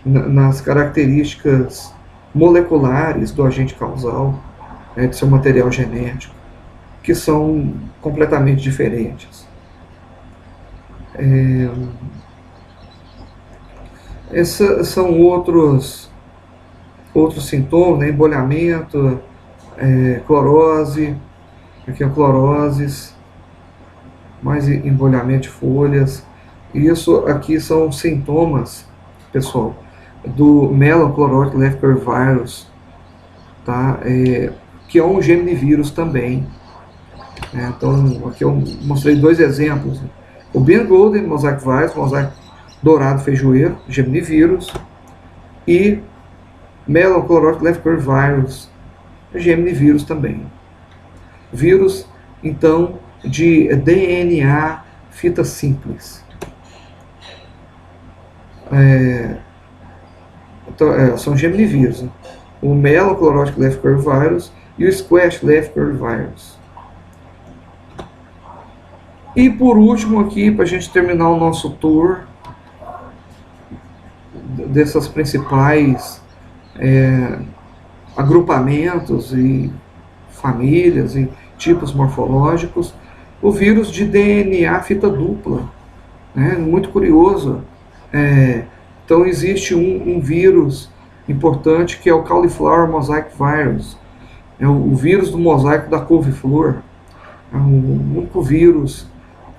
nas características moleculares do agente causal, né, de seu material genético, que são completamente diferentes. Esses são outros sintomas, né? Embolhamento, clorose, aqui é cloroses, mais embolhamento de folhas. Isso aqui são sintomas, pessoal, do Melanochlorid Lefker virus, tá? Que é um geminivírus também. Então, aqui eu mostrei 2 exemplos. O Bean Golden Mosaic Virus, mosaico dourado feijoeiro, geminivírus, e Melanochlorid Lefker virus, geminivírus também. vírus, então, de DNA fita simples. São geminivírus, né? O Melochlorotic Left Virus e o Squash Left Virus. E por último aqui, para a gente terminar o nosso tour dessas principais agrupamentos e famílias e tipos morfológicos, o vírus de DNA fita dupla, né? Muito curioso. Então existe um vírus importante que é o Cauliflower Mosaic Virus, é o vírus do mosaico da couve-flor, é o único vírus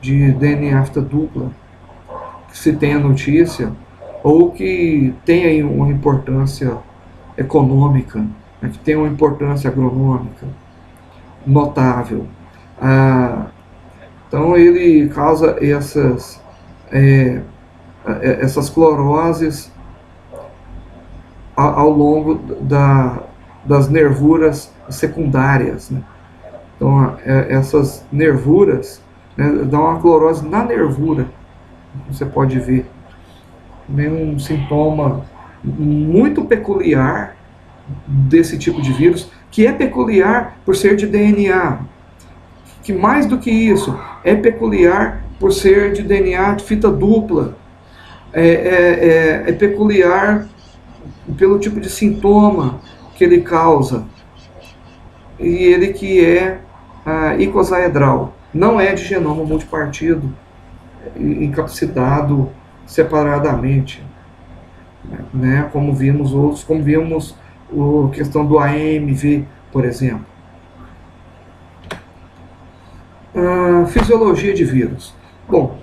de DNA fita dupla que se tem a notícia, ou que tem aí uma importância econômica, né, que tem uma importância agronômica notável. Então ele causa essas cloroses ao longo das nervuras secundárias, né? Então essas nervuras, né, dão uma clorose na nervura, você pode ver. Um sintoma muito peculiar desse tipo de vírus, que é peculiar por ser de DNA, que mais do que isso, é peculiar por ser de DNA de fita dupla, é peculiar pelo tipo de sintoma que ele causa, e ele que é icosaedral, não é de genoma multipartido, encapsidado separadamente, né? Como vimos a questão do AMV, por exemplo. Fisiologia de vírus. Bom,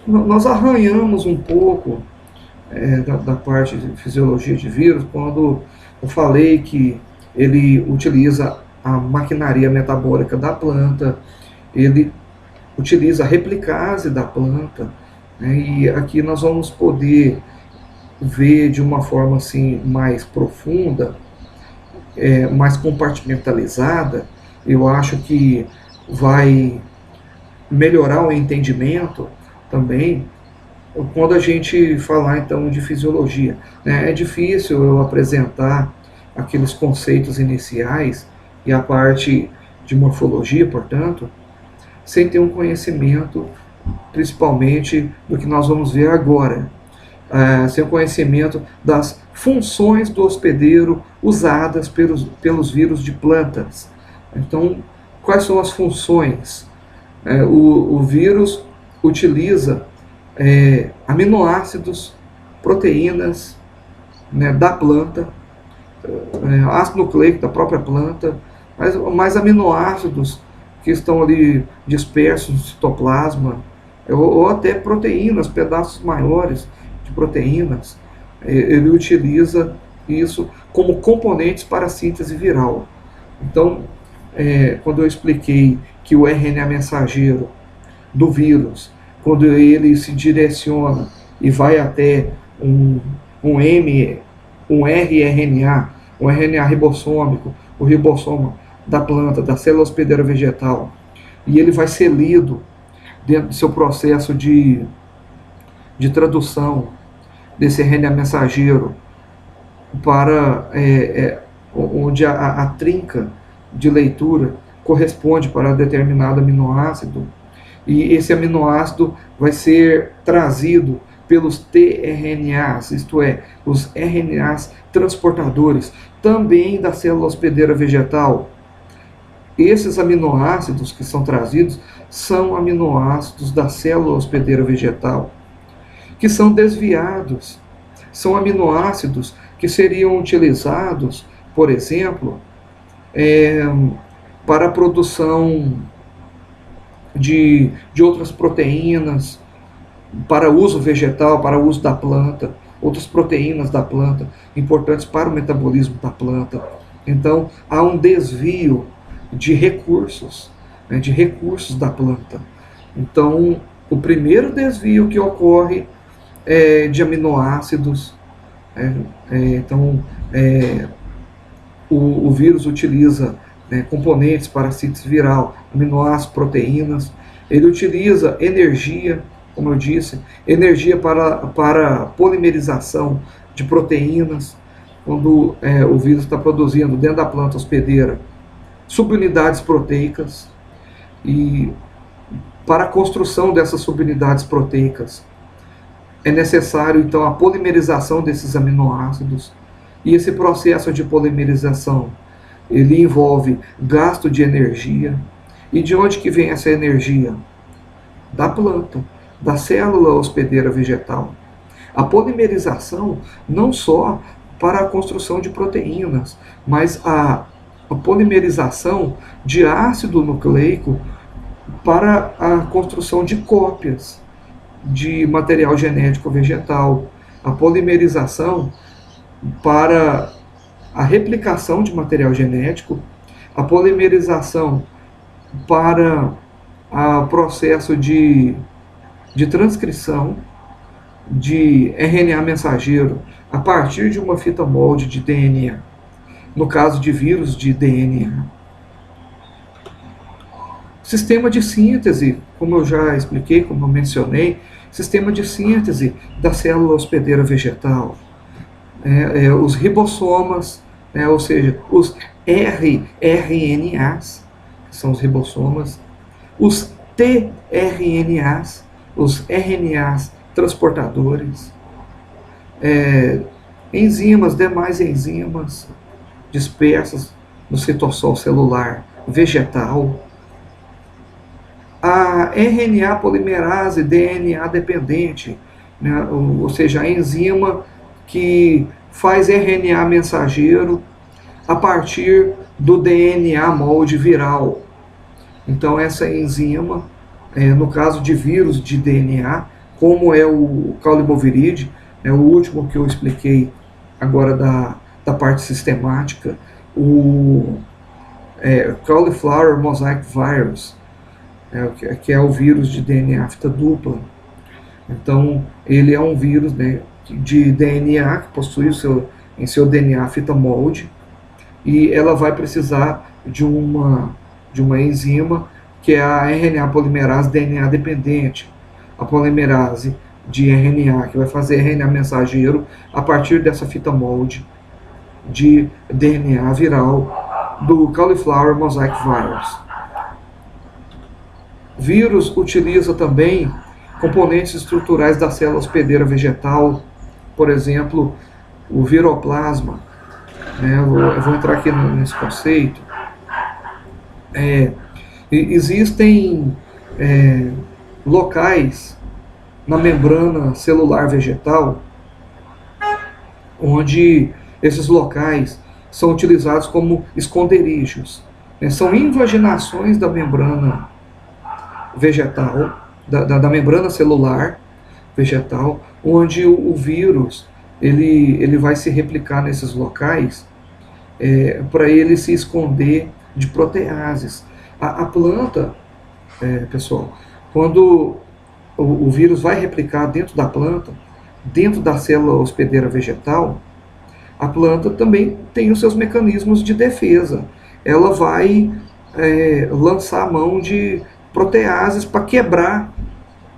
nós arranhamos um pouco da parte de fisiologia de vírus quando eu falei que ele utiliza a maquinaria metabólica da planta, ele utiliza a replicase da planta, né? E aqui nós vamos poder ver de uma forma assim mais profunda, mais compartimentalizada. Eu acho que vai melhorar o entendimento também quando a gente falar então de fisiologia, né? É difícil eu apresentar aqueles conceitos iniciais e a parte de morfologia, portanto, sem ter um conhecimento, principalmente do que nós vamos ver agora, sem o conhecimento das funções do hospedeiro usadas pelos vírus de plantas. Então, quais são as funções? O vírus utiliza aminoácidos, proteínas, né, da planta, ácido nucleico da própria planta, mais aminoácidos que estão ali dispersos no citoplasma, ou até proteínas, pedaços maiores de proteínas. Ele utiliza isso como componentes para a síntese viral. Então, quando eu expliquei que o RNA mensageiro do vírus, quando ele se direciona e vai até um rRNA, um RNA ribossômico, o ribossoma da planta, da célula hospedeira vegetal, e ele vai ser lido dentro do seu processo de tradução desse RNA mensageiro para onde a trinca de leitura corresponde para determinado aminoácido, e esse aminoácido vai ser trazido pelos tRNAs, isto é, os RNAs transportadores, também da célula hospedeira vegetal. Esses aminoácidos que são trazidos são aminoácidos da célula hospedeira vegetal, que são desviados. São aminoácidos que seriam utilizados, por exemplo, para a produção de outras proteínas, para uso vegetal, para uso da planta, outras proteínas da planta, importantes para o metabolismo da planta. Então, há um desvio de recursos, né, da planta. Então, o primeiro desvio que ocorre é de aminoácidos. Então, o vírus utiliza né, componentes para a síntese viral, aminoácidos, proteínas. Ele utiliza energia, como eu disse, energia para polimerização de proteínas, quando o vírus está produzindo dentro da planta hospedeira subunidades proteicas, e para a construção dessas subunidades proteicas é necessário então a polimerização desses aminoácidos, e esse processo de polimerização ele envolve gasto de energia. E de onde que vem essa energia? Da planta, da célula hospedeira vegetal. A polimerização não só para a construção de proteínas, mas a polimerização de ácido nucleico para a construção de cópias de material genético vegetal, a polimerização para a replicação de material genético, a polimerização para o processo de transcrição de RNA mensageiro a partir de uma fita molde de DNA, no caso de vírus de DNA. Sistema de síntese, como eu já expliquei, como eu mencionei, sistema de síntese da célula hospedeira vegetal. Os ribossomas, ou seja, os rRNAs, que são os ribossomas, os tRNAs, os RNAs transportadores, enzimas, demais enzimas dispersas no citossol celular vegetal, a RNA polimerase DNA dependente, né, ou seja, a enzima que faz RNA mensageiro a partir do DNA molde viral. Então essa enzima, no caso de vírus de DNA, como é o Cauli-Boviride, o último que eu expliquei agora da parte sistemática, o Cauliflower Mosaic Virus, que é o vírus de DNA fita dupla. Então ele é um vírus, né, de DNA que possui em seu DNA fita molde, e ela vai precisar de uma enzima que é a RNA polimerase DNA dependente, a polimerase de RNA que vai fazer RNA mensageiro a partir dessa fita molde de DNA viral do Cauliflower Mosaic Virus. Vírus utiliza também componentes estruturais da célula hospedeira vegetal, por exemplo, o viroplasma. Eu vou entrar aqui nesse conceito. Existem locais na membrana celular vegetal onde esses locais são utilizados como esconderijos. São invaginações da membrana vegetal, da membrana celular vegetal, onde o vírus ele vai se replicar nesses locais para ele se esconder de proteases. A planta, pessoal, quando o vírus vai replicar dentro da planta, dentro da célula hospedeira vegetal, a planta também tem os seus mecanismos de defesa. Ela vai lançar a mão de proteases para quebrar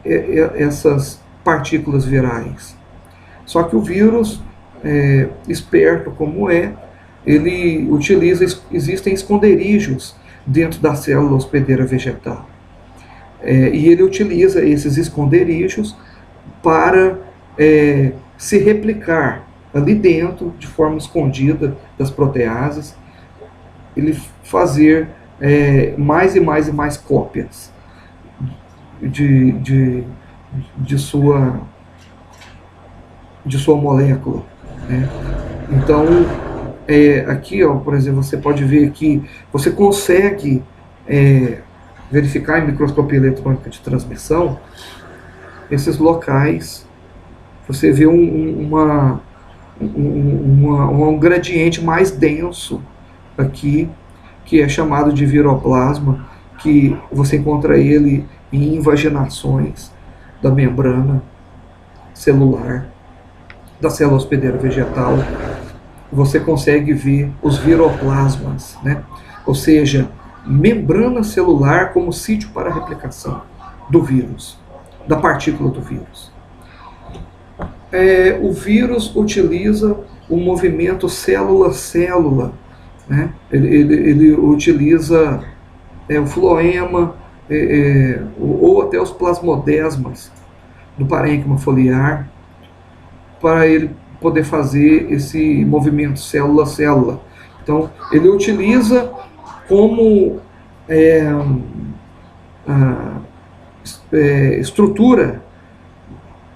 essas partículas virais. Só que o vírus, esperto como ele existem esconderijos dentro da célula hospedeira vegetal. E ele utiliza esses esconderijos para se replicar ali dentro, de forma escondida das proteases, ele fazer mais e mais e mais cópias de sua molécula, né? Então, aqui, por exemplo, você pode ver que você consegue verificar em microscopia eletrônica de transmissão esses locais. Você vê um gradiente mais denso aqui, que é chamado de viroplasma, que você encontra ele em invaginações da membrana celular da célula hospedeira vegetal. Você consegue ver os viroplasmas, né? ou seja, membrana celular como sítio para a replicação do vírus, da partícula do vírus. O vírus utiliza o movimento célula-célula, né? Ele utiliza o floema ou até os plasmodesmas do parênquima foliar para ele poder fazer esse movimento célula-célula. Então, ele utiliza como estrutura,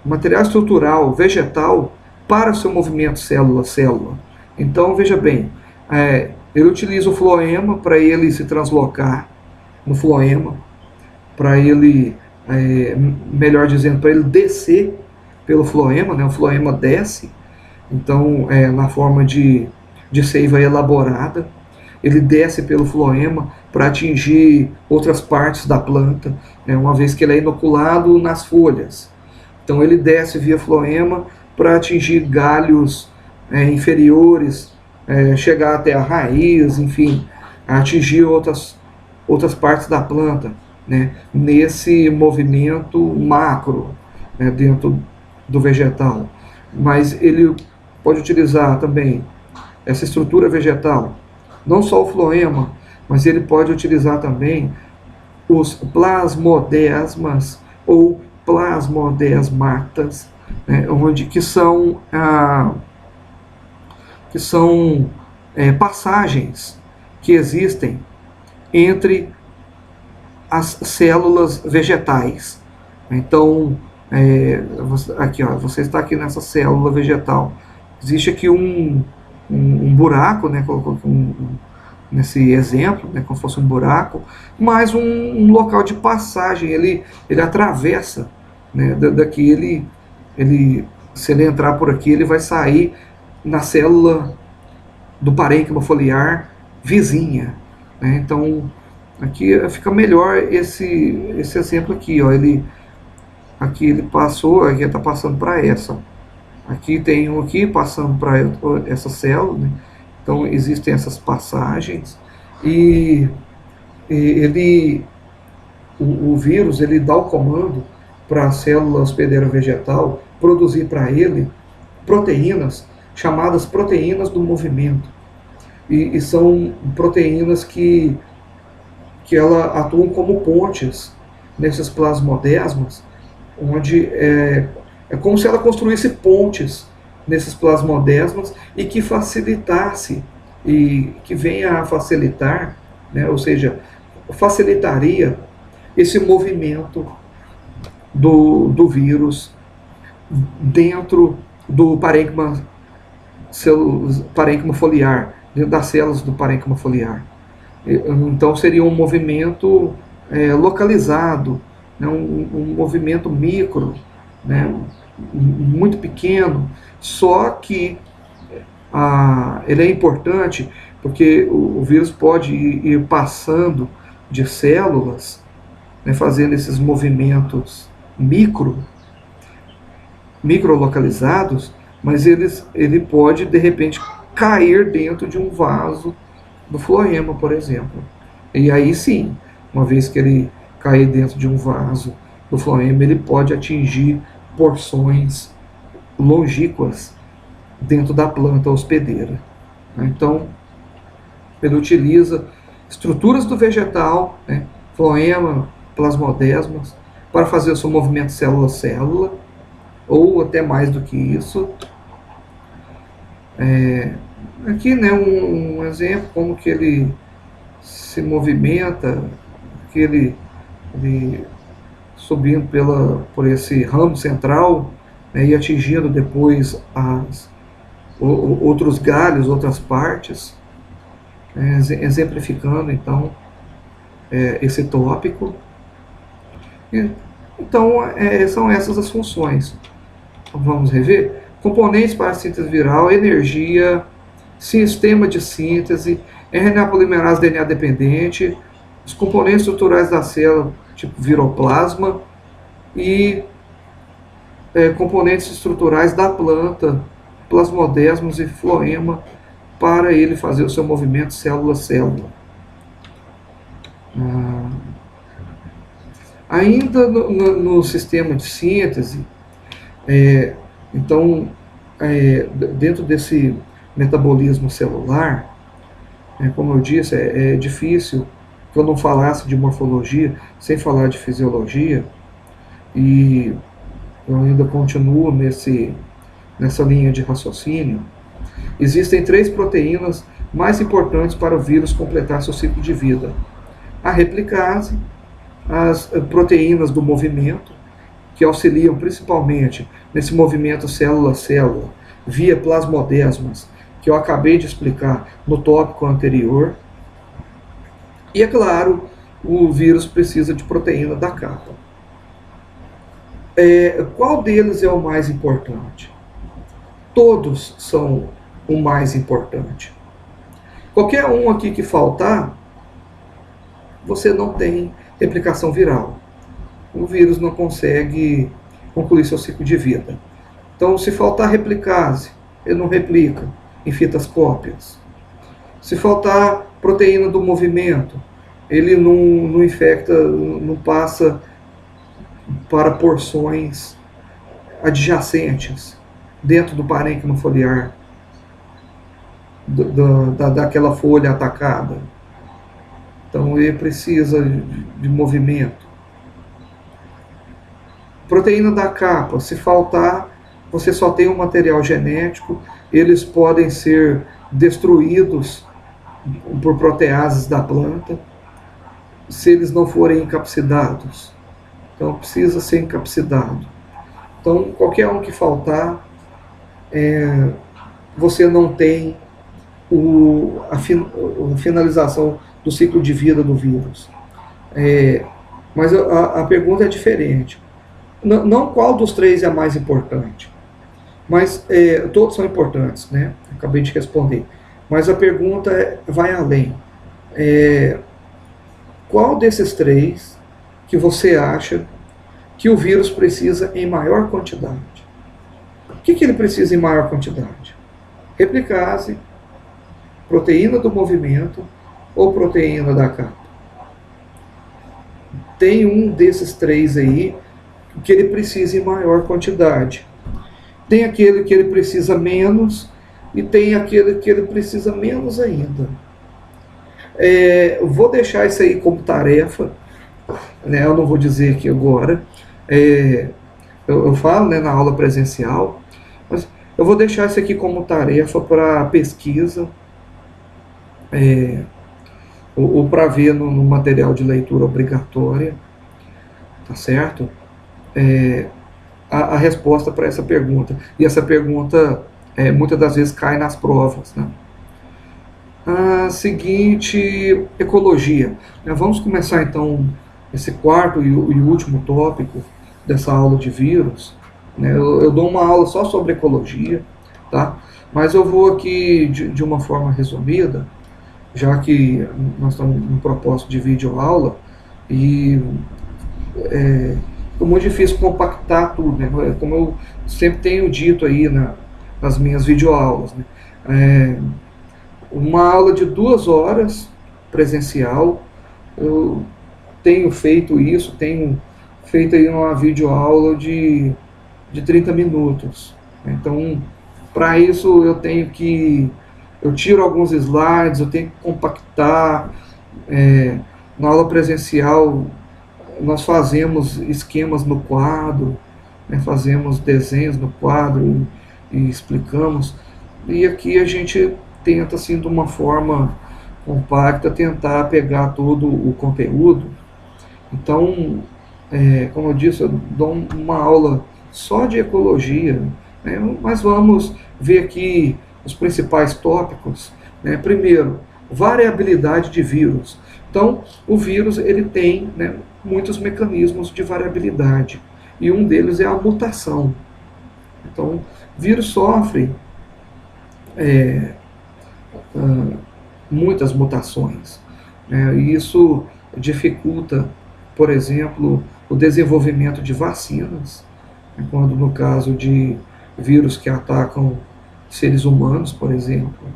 material estrutural vegetal para o seu movimento célula-célula. Então, veja bem, ele utiliza o floema para ele se translocar no floema, para ele, melhor dizendo, para ele descer pelo floema, né? O floema desce, então, na forma de seiva elaborada, ele desce pelo floema para atingir outras partes da planta, né? Uma vez que ele é inoculado nas folhas. Então ele desce via floema para atingir galhos inferiores, chegar até a raiz, enfim, atingir outras partes da planta, né? Nesse movimento macro, né? Dentro do vegetal. Mas ele pode utilizar também essa estrutura vegetal, não só o floema, mas ele pode utilizar também os plasmodesmas ou plasmodesmatas, né, que são passagens que existem entre as células vegetais. Então, aqui, ó, você está aqui nessa célula vegetal. Existe aqui um buraco, né, nesse exemplo, né, como se fosse um buraco, mas um local de passagem. Ele atravessa, né, daqui, se ele entrar por aqui, ele vai sair na célula do parênquima foliar vizinha, né? Então, aqui fica melhor esse exemplo aqui, ó. Aqui ele passou, aqui está passando para essa. Aqui tem um aqui passando para essa célula, né? Então existem essas passagens e o vírus ele dá o comando para a célula hospedeira vegetal produzir para ele proteínas chamadas proteínas do movimento, e são proteínas que ela atuam como pontes nesses plasmodesmas, onde é como se ela construísse pontes nesses plasmodesmas e que facilitasse, e que venha a facilitar, né, ou seja, facilitaria esse movimento do vírus dentro do parênquima foliar, dentro das células do parênquima foliar. Então seria um movimento localizado, né, um movimento micro, né, muito pequeno, só que ele é importante porque o vírus pode ir passando de células, né, fazendo esses movimentos micro localizados, mas ele pode de repente cair dentro de um vaso do floema, por exemplo. E aí sim, uma vez que ele cair dentro de um vaso do floema, ele pode atingir porções longínquas dentro da planta hospedeira. Então, ele utiliza estruturas do vegetal, né, floema, plasmodesmas, para fazer o seu movimento célula-célula, ou até mais do que isso. Aqui, né, um exemplo como que ele se movimenta, que ele subindo por esse ramo central, né, e atingindo depois outros galhos, outras partes, exemplificando então esse tópico. Então são essas as funções. Vamos rever? Componentes para a síntese viral, energia, sistema de síntese, RNA polimerase DNA dependente, os componentes estruturais da célula, tipo viroplasma, e componentes estruturais da planta, plasmodesmos e floema, para ele fazer o seu movimento célula-célula. Ah, ainda no sistema de síntese, é, então, dentro desse metabolismo celular, como eu disse, é difícil que eu não falasse de morfologia sem falar de fisiologia, e eu ainda continuo nessa linha de raciocínio. Existem três proteínas mais importantes para o vírus completar seu ciclo de vida: a replicase, as proteínas do movimento, que auxiliam principalmente nesse movimento célula-célula, via plasmodesmas, que eu acabei de explicar no tópico anterior. E, é claro, o vírus precisa de proteína da capa. Qual deles é o mais importante? Todos são o mais importante. Qualquer um aqui que faltar, você não tem replicação viral. O vírus não consegue concluir seu ciclo de vida. Então, se faltar replicase, ele não replica em fitas cópias. Se faltar proteína do movimento, ele não infecta, não passa para porções adjacentes dentro do parênquima foliar daquela folha atacada. Então ele precisa de movimento. Proteína da capa, se faltar, você só tem um material genético, eles podem ser destruídos por proteases da planta, se eles não forem encapsidados. Então precisa ser encapsidado. Então qualquer um que faltar, você não tem a finalização do ciclo de vida do vírus. Mas a pergunta é diferente. Não qual dos três é mais importante, mas todos são importantes, né? Acabei de responder. Mas a pergunta vai além. Qual desses três que você acha que o vírus precisa em maior quantidade? O que ele precisa em maior quantidade? Replicase, proteína do movimento ou proteína da capa? Tem um desses três aí que ele precisa em maior quantidade. Tem aquele que ele precisa menos e tem aquele que ele precisa menos ainda. Vou deixar isso aí como tarefa, né? Eu não vou dizer aqui agora. Eu falo, né, na aula presencial, mas eu vou deixar isso aqui como tarefa para pesquisa, ou para ver no material de leitura obrigatória, tá certo? A resposta para essa pergunta. E essa pergunta muitas das vezes cai nas provas, né? A seguinte, ecologia. Vamos começar então esse quarto e último tópico dessa aula de vírus. Eu dou uma aula só sobre ecologia, tá? Mas eu vou aqui de uma forma resumida, já que nós estamos no propósito de vídeo-aula e é muito difícil compactar tudo, né? Como eu sempre tenho dito aí nas minhas videoaulas, né? Uma aula de 2 horas presencial, eu tenho feito isso, tenho feito aí uma videoaula de 30 minutos. Então, para isso eu tiro alguns slides, eu tenho que compactar. Na aula presencial, nós fazemos esquemas no quadro, né, fazemos desenhos no quadro e explicamos. E aqui a gente tenta, assim, de uma forma compacta, tentar pegar todo o conteúdo. Então, como eu disse, eu dou uma aula só de ecologia, né, mas vamos ver aqui os principais tópicos, né? Primeiro, variabilidade de vírus. Então, o vírus ele tem, né, muitos mecanismos de variabilidade, e um deles é a mutação. Então, o vírus sofre muitas mutações, né? E isso dificulta, por exemplo, o desenvolvimento de vacinas, né, quando no caso de vírus que atacam seres humanos, por exemplo.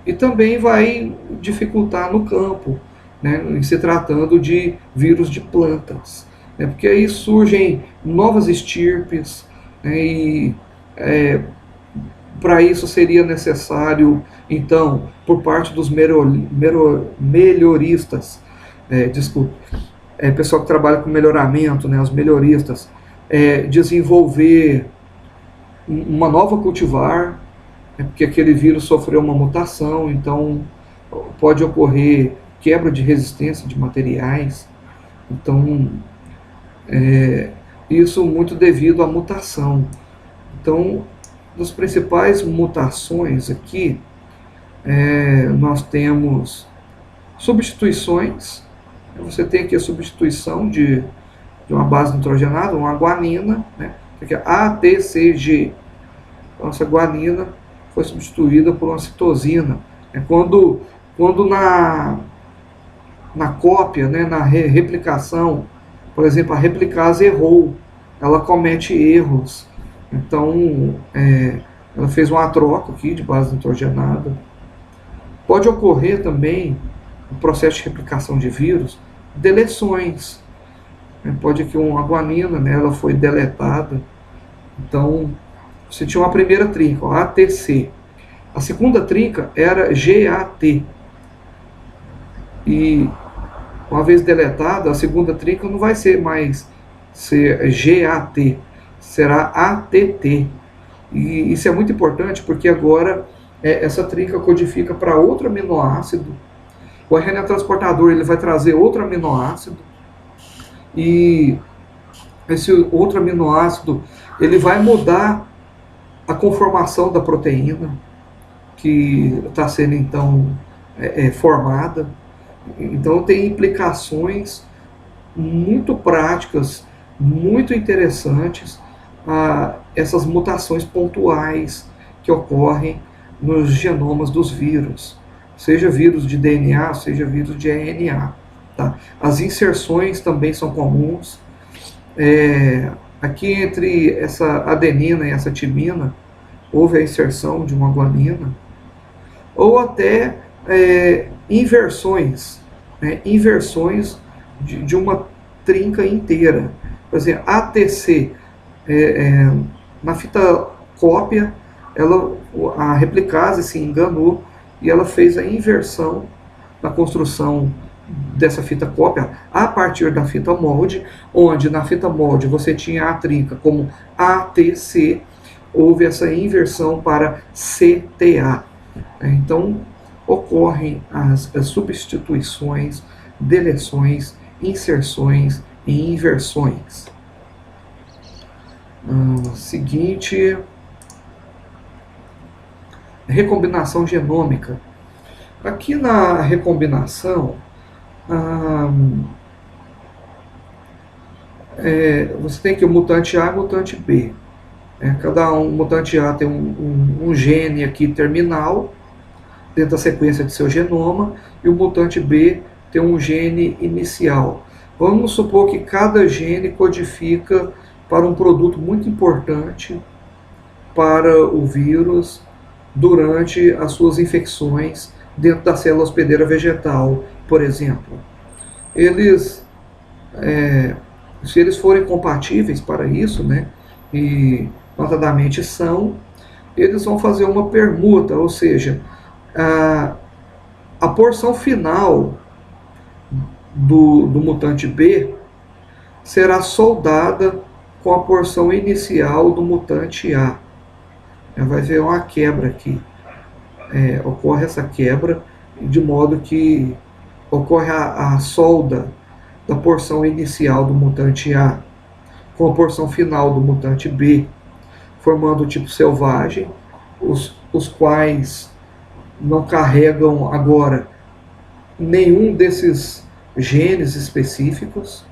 E também vai dificultar no campo, né, em se tratando de vírus de plantas, né, porque aí surgem novas estirpes, né, e para isso seria necessário, então, por parte dos melhoristas, desculpe, pessoal que trabalha com melhoramento, né, os melhoristas, desenvolver uma nova cultivar, porque aquele vírus sofreu uma mutação, então pode ocorrer quebra de resistência de materiais. Então, isso muito devido à mutação. Então, das principais mutações aqui, nós temos substituições. Você tem aqui a substituição de uma base nitrogenada, uma guanina, né? Aqui é ATCG. Então, essa guanina foi substituída por uma citosina. Quando na cópia, né, na replicação, por exemplo, a replicase errou, ela comete erros. Então, ela fez uma troca aqui de base nitrogenada. Pode ocorrer também, no processo de replicação de vírus, deleções. Pode que uma guanina, né, ela foi deletada. Então, você tinha uma primeira trinca, ó, ATC. A segunda trinca era GAT. E, uma vez deletada, a segunda trinca não vai ser mais GAT, será ATT. E isso é muito importante porque agora essa trinca codifica para outro aminoácido. O RNA transportador ele vai trazer outro aminoácido e esse outro aminoácido ele vai mudar a conformação da proteína que está sendo então formada. Então tem implicações muito práticas, muito interessantes, essas mutações pontuais que ocorrem nos genomas dos vírus, seja vírus de DNA, seja vírus de RNA. Tá? As inserções também são comuns. Aqui entre essa adenina e essa timina, houve a inserção de uma guanina, ou até inversões, né? Inversões de uma trinca inteira. Por exemplo, ATC, na fita cópia, a replicase se enganou e ela fez a inversão na construção dessa fita cópia a partir da fita molde, onde na fita molde você tinha a trinca como ATC, houve essa inversão para CTA. Então, ocorrem as substituições, deleções, inserções e inversões. Seguinte, recombinação genômica. Aqui na recombinação, você tem aqui o mutante A e o mutante B. Cada mutante A tem um gene aqui terminal dentro da sequência de seu genoma, e o mutante B tem um gene inicial. Vamos supor que cada gene codifica para um produto muito importante para o vírus durante as suas infecções dentro da célula hospedeira vegetal, por exemplo. Se eles forem compatíveis para isso, né, e notadamente são, eles vão fazer uma permuta, ou seja, a porção final do mutante B será soldada com a porção inicial do mutante A. Vai haver uma quebra aqui. Ocorre essa quebra, de modo que ocorre a solda da porção inicial do mutante A com a porção final do mutante B, formando o tipo selvagem, os quais não carregam agora nenhum desses genes específicos,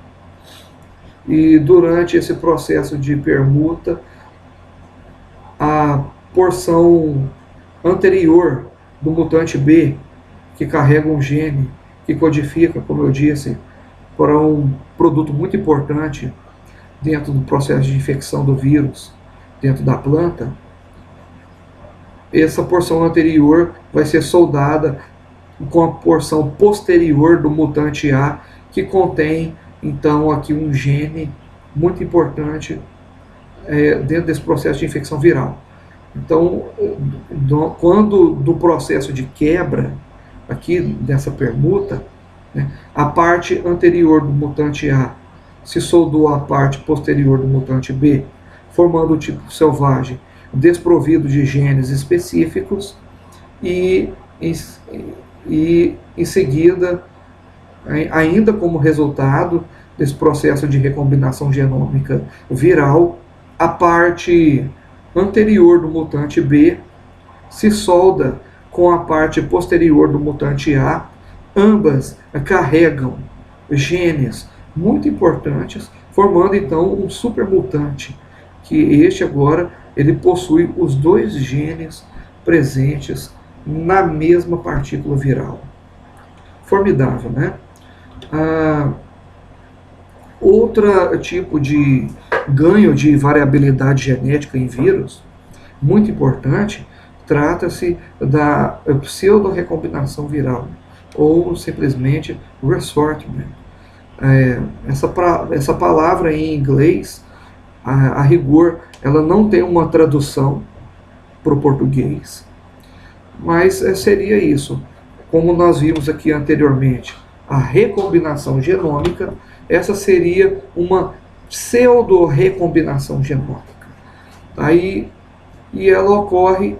e durante esse processo de permuta, a porção anterior do mutante B, que carrega um gene que codifica, como eu disse, para um produto muito importante dentro do processo de infecção do vírus dentro da planta, essa porção anterior vai ser soldada com a porção posterior do mutante A, que contém então aqui um gene muito importante dentro desse processo de infecção viral. Então, quando do processo de quebra aqui dessa permuta, né, a parte anterior do mutante A se soldou à parte posterior do mutante B, formando o tipo selvagem desprovido de genes específicos e em seguida, ainda como resultado desse processo de recombinação genômica viral, a parte anterior do mutante B se solda com a parte posterior do mutante A. Ambas carregam genes muito importantes, formando então um supermutante, que este agora ele possui os dois genes presentes na mesma partícula viral. Formidável, né? Outro tipo de ganho de variabilidade genética em vírus, muito importante, trata-se da pseudo-recombinação viral, ou simplesmente ressortment. Essa palavra em inglês, a rigor, ela não tem uma tradução para o português, mas seria isso. Como nós vimos aqui anteriormente, a recombinação genômica, essa seria uma pseudo-recombinação genômica. E ela ocorre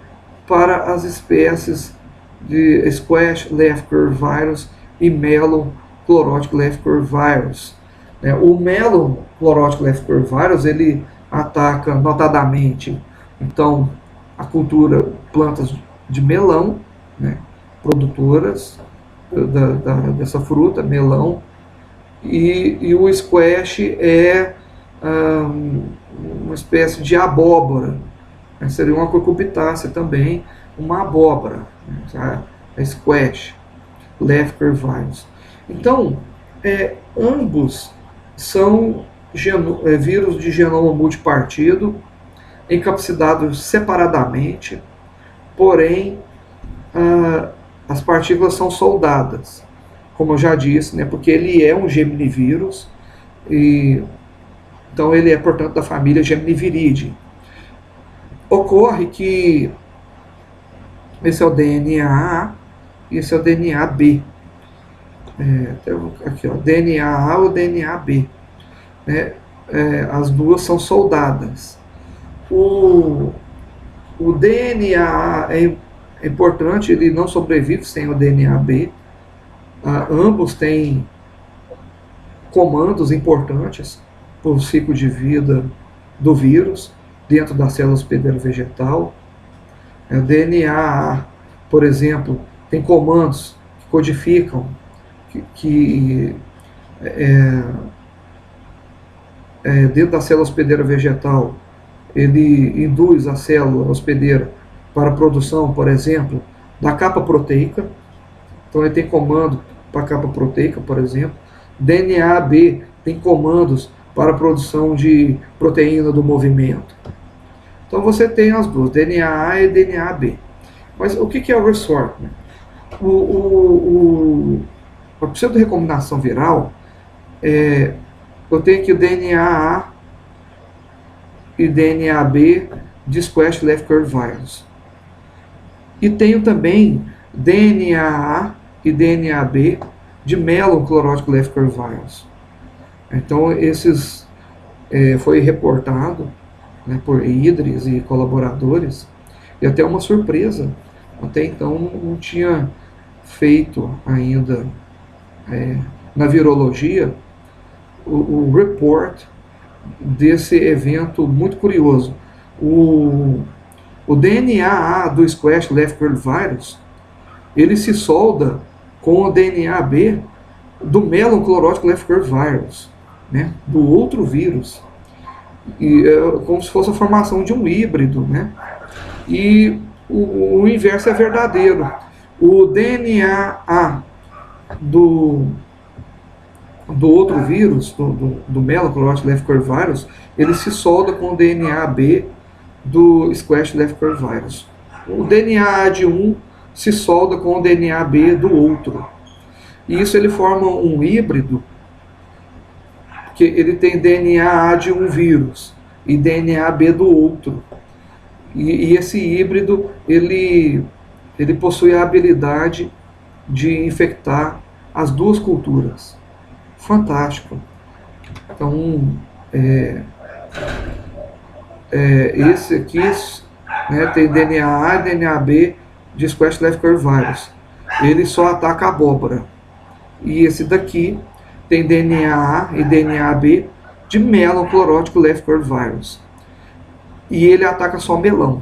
para as espécies de Squash Lefker virus e Melon Chlorotic Lefker virus. O Melon Chlorotic Lefker virus ele ataca notadamente então a cultura plantas de melão, né, produtoras dessa fruta, melão, e o squash é uma espécie de abóbora, né, seria uma cucurbitácea também, uma abóbora, né, a squash, Lefker virus. Então, ambos são vírus de genoma multipartido, encapsidados separadamente, porém as partículas são soldadas, como eu já disse, né, porque ele é um geminivírus, e então ele é, portanto, da família Geminiviridae. Ocorre que esse é o DNA A e esse é o DNA B. Aqui, ó, DNA A ou DNA B. As duas são soldadas. O DNA A é importante, ele não sobrevive sem o DNA B. Ambos têm comandos importantes para o ciclo de vida do vírus dentro da célula hospedeira vegetal. O DNA A, por exemplo, tem comandos que codificam dentro da célula hospedeira vegetal, ele induz a célula hospedeira para a produção, por exemplo, da capa proteica. Então ele tem comando para a capa proteica, por exemplo. DNA B tem comandos para a produção de proteína do movimento. Então você tem as duas, DNA A e DNA B. Mas o que é o ressortment? A pseudo-recombinação viral, eu tenho aqui o DNA A e DNA B de Squash Lefker virus. E tenho também DNA A e DNA B de Melon Chlorotic Lefker virus. Então, esses foi reportado, né, por Idris e colaboradores, e até uma surpresa. Até então não tinha feito ainda na virologia o report desse evento muito curioso. O DNA A do Squash Lefker virus, ele se solda com o DNA B do Melon Chlorotic Lefker virus, né, do outro vírus, e como se fosse a formação de um híbrido, né? E o inverso é verdadeiro. O DNA A do outro vírus, do Melon Chlorotic Lefker virus, ele se solda com o DNA B do Squash Lefker virus. O DNA A de um se solda com o DNA B do outro. E isso ele forma um híbrido, que ele tem DNA A de um vírus e DNA B do outro. E esse híbrido, ele possui a habilidade de infectar as duas culturas. Fantástico. Então, esse aqui, né, tem DNA A e DNA B de Squash Left Curve Virus. Ele só ataca a abóbora. E esse daqui tem DNA A e DNA B de Melon Chlorotic Left Curve Virus. E ele ataca só melão.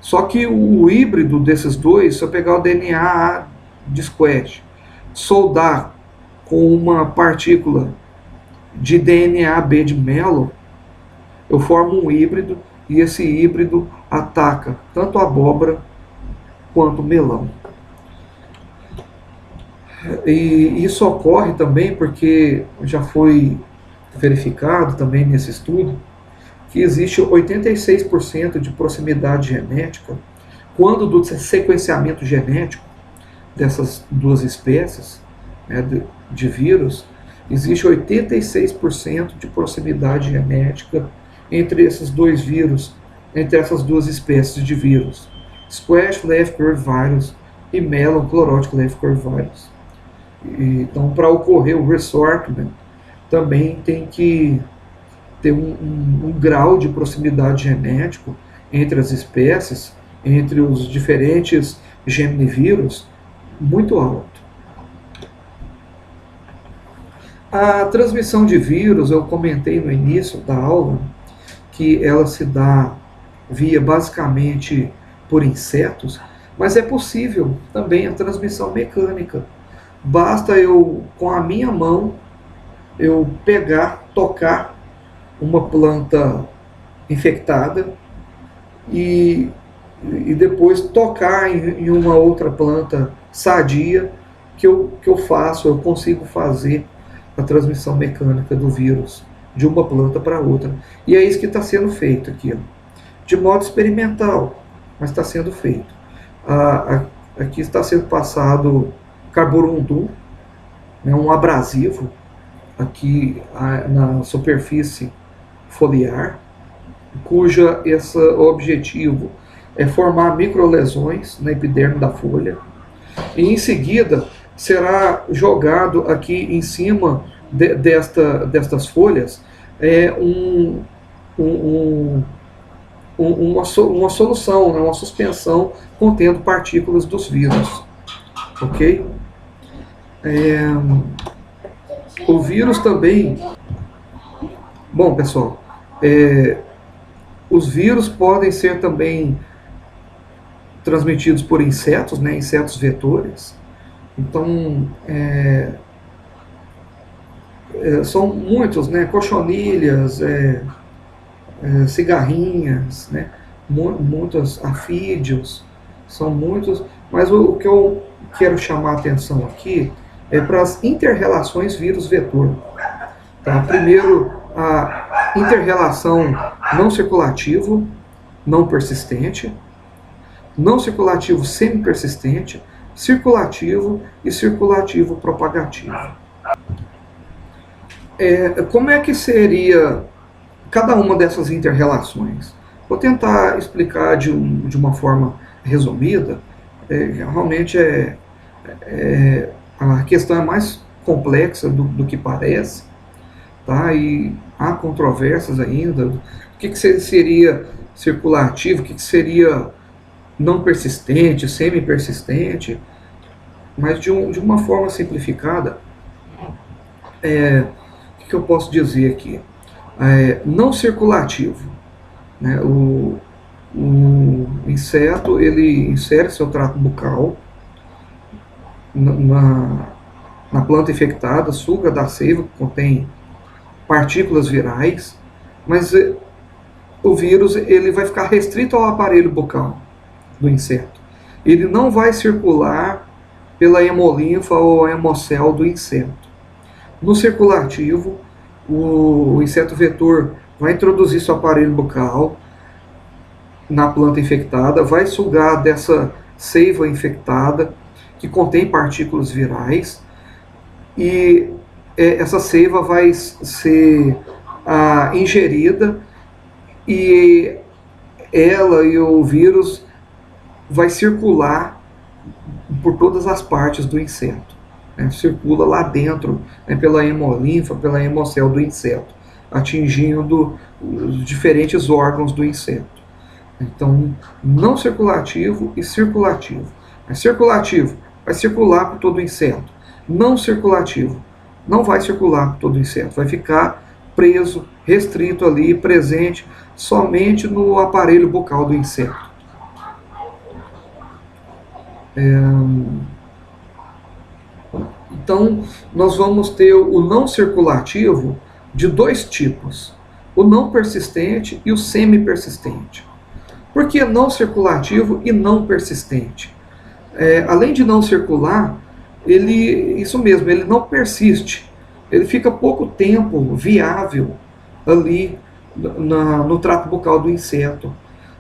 Só que o híbrido desses dois, se eu pegar o DNA A de Squash, soldar com uma partícula de DNA B de Melon, eu formo um híbrido, e esse híbrido ataca tanto a abóbora quanto o melão. E isso ocorre também porque já foi verificado também nesse estudo que existe 86% de proximidade genética quando do sequenciamento genético dessas duas espécies, né, de vírus, existe 86% de proximidade genética entre esses dois vírus, entre essas duas espécies de vírus, Squash Left Curve Virus e Melon Chlorotic Left Curve Virus. Então, para ocorrer o resortment, também tem que ter um grau de proximidade genético entre as espécies, entre os diferentes geminivírus, muito alto. A transmissão de vírus, eu comentei no início da aula, que ela se dá via basicamente por insetos, mas é possível também a transmissão mecânica. Basta eu, com a minha mão, eu pegar, tocar uma planta infectada e depois tocar em uma outra planta sadia, que eu faço, eu consigo fazer a transmissão mecânica do vírus de uma planta para outra. E é isso que está sendo feito aqui, ó, de modo experimental, mas está sendo feito. Aqui está sendo passado carborundum, né, um abrasivo, aqui na superfície foliar, cuja esse objetivo é formar microlesões na epiderme da folha, e em seguida será jogado aqui em cima destas folhas uma solução, né, uma suspensão contendo partículas dos vírus. Ok? O vírus também... Bom, pessoal, os vírus podem ser também transmitidos por insetos, né, insetos vetores. Então, são muitos, né, cochonilhas, cigarrinhas, né, muitos afídeos, são muitos, mas o que eu quero chamar a atenção aqui é para as interrelações vírus-vetor. Tá? Primeiro, a interrelação não circulativo, não persistente, não circulativo semi-persistente, circulativo e circulativo propagativo. Como é que seria cada uma dessas interrelações? Vou tentar explicar de uma forma resumida. Realmente a questão é mais complexa do que parece, tá? E há controvérsias ainda. O que seria circulativo, o que seria não persistente, semi-persistente, mas de uma forma simplificada, o que eu posso dizer aqui? Não circulativo, né? O inseto, ele insere seu trato bucal na planta infectada, suga da seiva, que contém partículas virais, mas o vírus ele vai ficar restrito ao aparelho bucal do inseto. Ele não vai circular pela hemolinfa ou hemocel do inseto. No circulativo, o inseto vetor vai introduzir seu aparelho bucal na planta infectada, vai sugar seiva infectada que contém partículas virais, e essa seiva vai ser ingerida, e ela e o vírus vai circular por todas as partes do inseto. Né? Circula lá dentro, né, pela hemolinfa, pela hemocel do inseto, atingindo os diferentes órgãos do inseto. Então, não circulativo e circulativo. Mas circulativo vai circular por todo o inseto. Não circulativo não vai circular por todo o inseto, vai ficar preso, restrito ali, presente somente no aparelho bucal do inseto. Então, nós vamos ter o não circulativo de dois tipos: o não persistente e o semi-persistente. Por que não circulativo e não persistente? Além de não circular, isso mesmo, ele não persiste. Ele fica pouco tempo viável ali no trato bucal do inseto,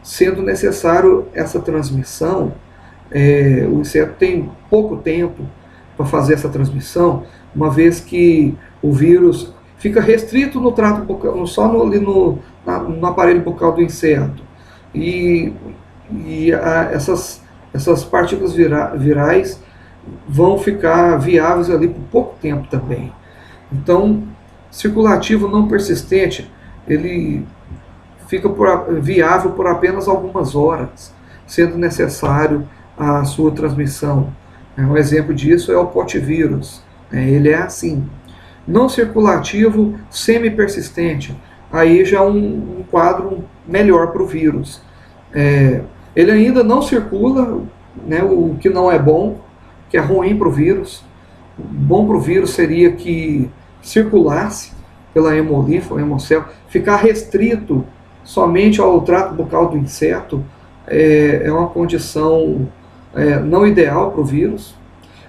sendo necessário essa transmissão. O inseto tem pouco tempo para fazer essa transmissão, uma vez que o vírus fica restrito no trato bucal, só no aparelho bucal do inseto. E essas partículas virais vão ficar viáveis ali por pouco tempo também. Então, circulativo não persistente, ele fica viável por apenas algumas horas, sendo necessário a sua transmissão. Um exemplo disso é o potivírus. Ele é assim. Não circulativo, semi-persistente. Aí já um quadro melhor para o vírus. Ele ainda não circula, né, o que não é bom, que é ruim para o vírus. Bom para o vírus seria que circulasse pela hemolinfa, hemocel, ficar restrito somente ao trato bucal do inseto é uma condição não ideal para o vírus,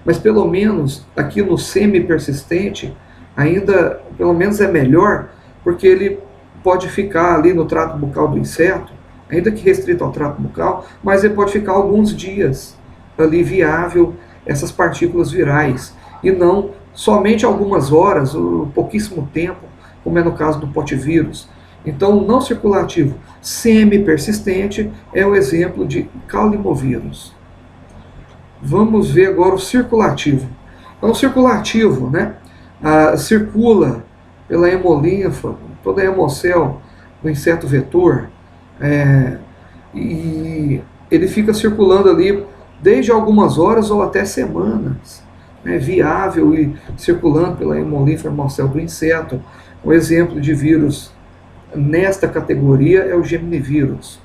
mas pelo menos aqui no semi-persistente ainda pelo menos é melhor, porque ele pode ficar ali no trato bucal do inseto, ainda que restrito ao trato bucal, mas ele pode ficar alguns dias ali viável essas partículas virais, e não somente algumas horas, ou pouquíssimo tempo, como é no caso do potivírus. Então, o não circulativo semi-persistente é o exemplo de caulimovírus. Vamos ver agora o circulativo. Então, o circulativo, né, circula pela hemolinfa, toda a hemocel do inseto vetor, e ele fica circulando ali desde algumas horas ou até semanas, né, viável e circulando pela hemolinfa, hemocel do inseto. Um exemplo de vírus nesta categoria é o geminivírus.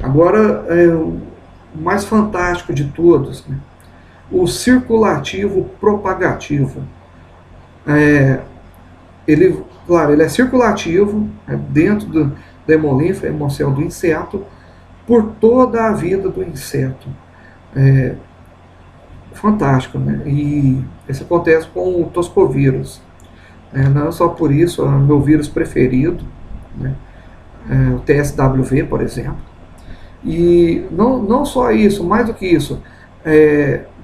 Agora, o mais fantástico de todos, né, o circulativo propagativo. Claro, ele é circulativo, dentro da hemolinfa, hemocel do inseto, por toda a vida do inseto. Fantástico, né? E isso acontece com o toscovírus. Não só por isso, é o meu vírus preferido, né? O TSWV, por exemplo. E não só isso, mais do que isso,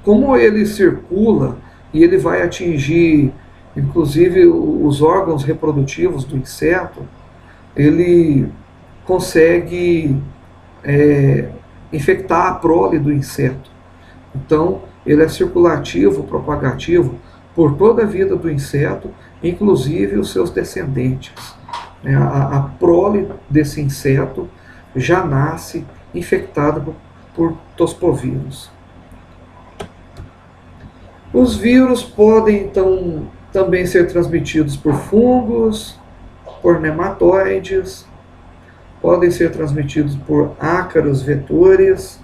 como ele circula e ele vai atingir, inclusive, os órgãos reprodutivos do inseto, ele consegue infectar a prole do inseto. Então, ele é circulativo, propagativo por toda a vida do inseto, inclusive os seus descendentes. A prole desse inseto já nasce infectada por tospovírus. Os vírus podem, então, também ser transmitidos por fungos, por nematóides, podem ser transmitidos por ácaros vetores,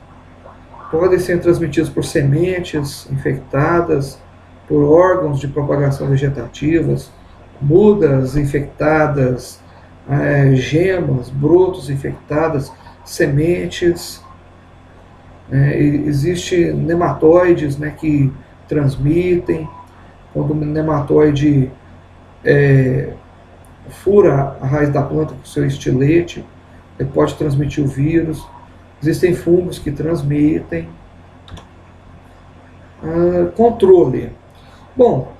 podem ser transmitidos por sementes infectadas, por órgãos de propagação vegetativas, mudas infectadas, gemas, brotos infectadas, sementes. Existem nematóides, né, que transmitem. Quando o nematóide fura a raiz da planta com seu estilete, ele pode transmitir o vírus. Existem fungos que transmitem. Controle. Bom,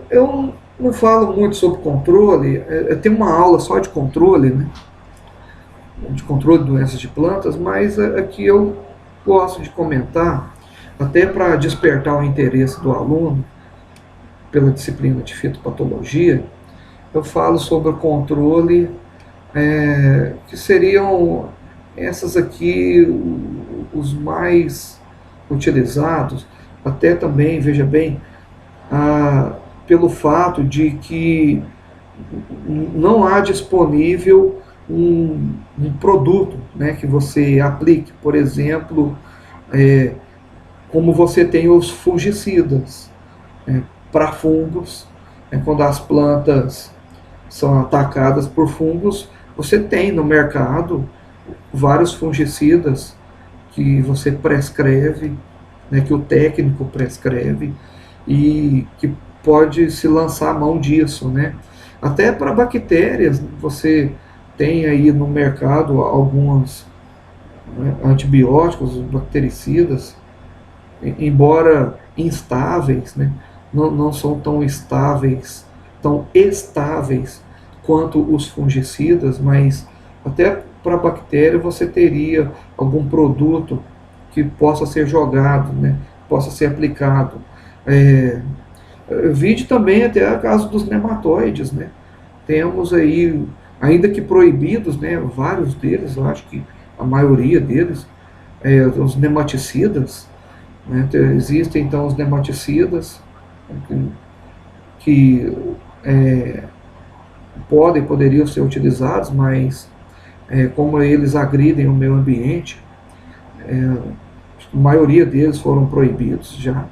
eu não falo muito sobre controle, tem uma aula só de controle, né? De controle de doenças de plantas, mas aqui eu gosto de comentar, até para despertar o interesse do aluno pela disciplina de fitopatologia, eu falo sobre o controle, que seriam essas aqui os mais utilizados, até também, veja bem, pelo fato de que não há disponível um produto, né, que você aplique, por exemplo, como você tem os fungicidas, para fungos, quando as plantas são atacadas por fungos, você tem no mercado vários fungicidas que você prescreve, né, que o técnico prescreve, e que pode se lançar a mão disso, né? Até para bactérias, você tem aí no mercado alguns, né, antibióticos, bactericidas, embora instáveis, né, não são tão estáveis quanto os fungicidas, mas até para bactéria você teria algum produto que possa ser jogado, né, possa ser aplicado. É, Vide também até o caso dos nematóides, né? Temos aí, ainda que proibidos, né, vários deles, eu acho que a maioria deles, os nematicidas, né? Existem então os nematicidas que poderiam ser utilizados, mas como eles agridem o meio ambiente, a maioria deles foram proibidos já.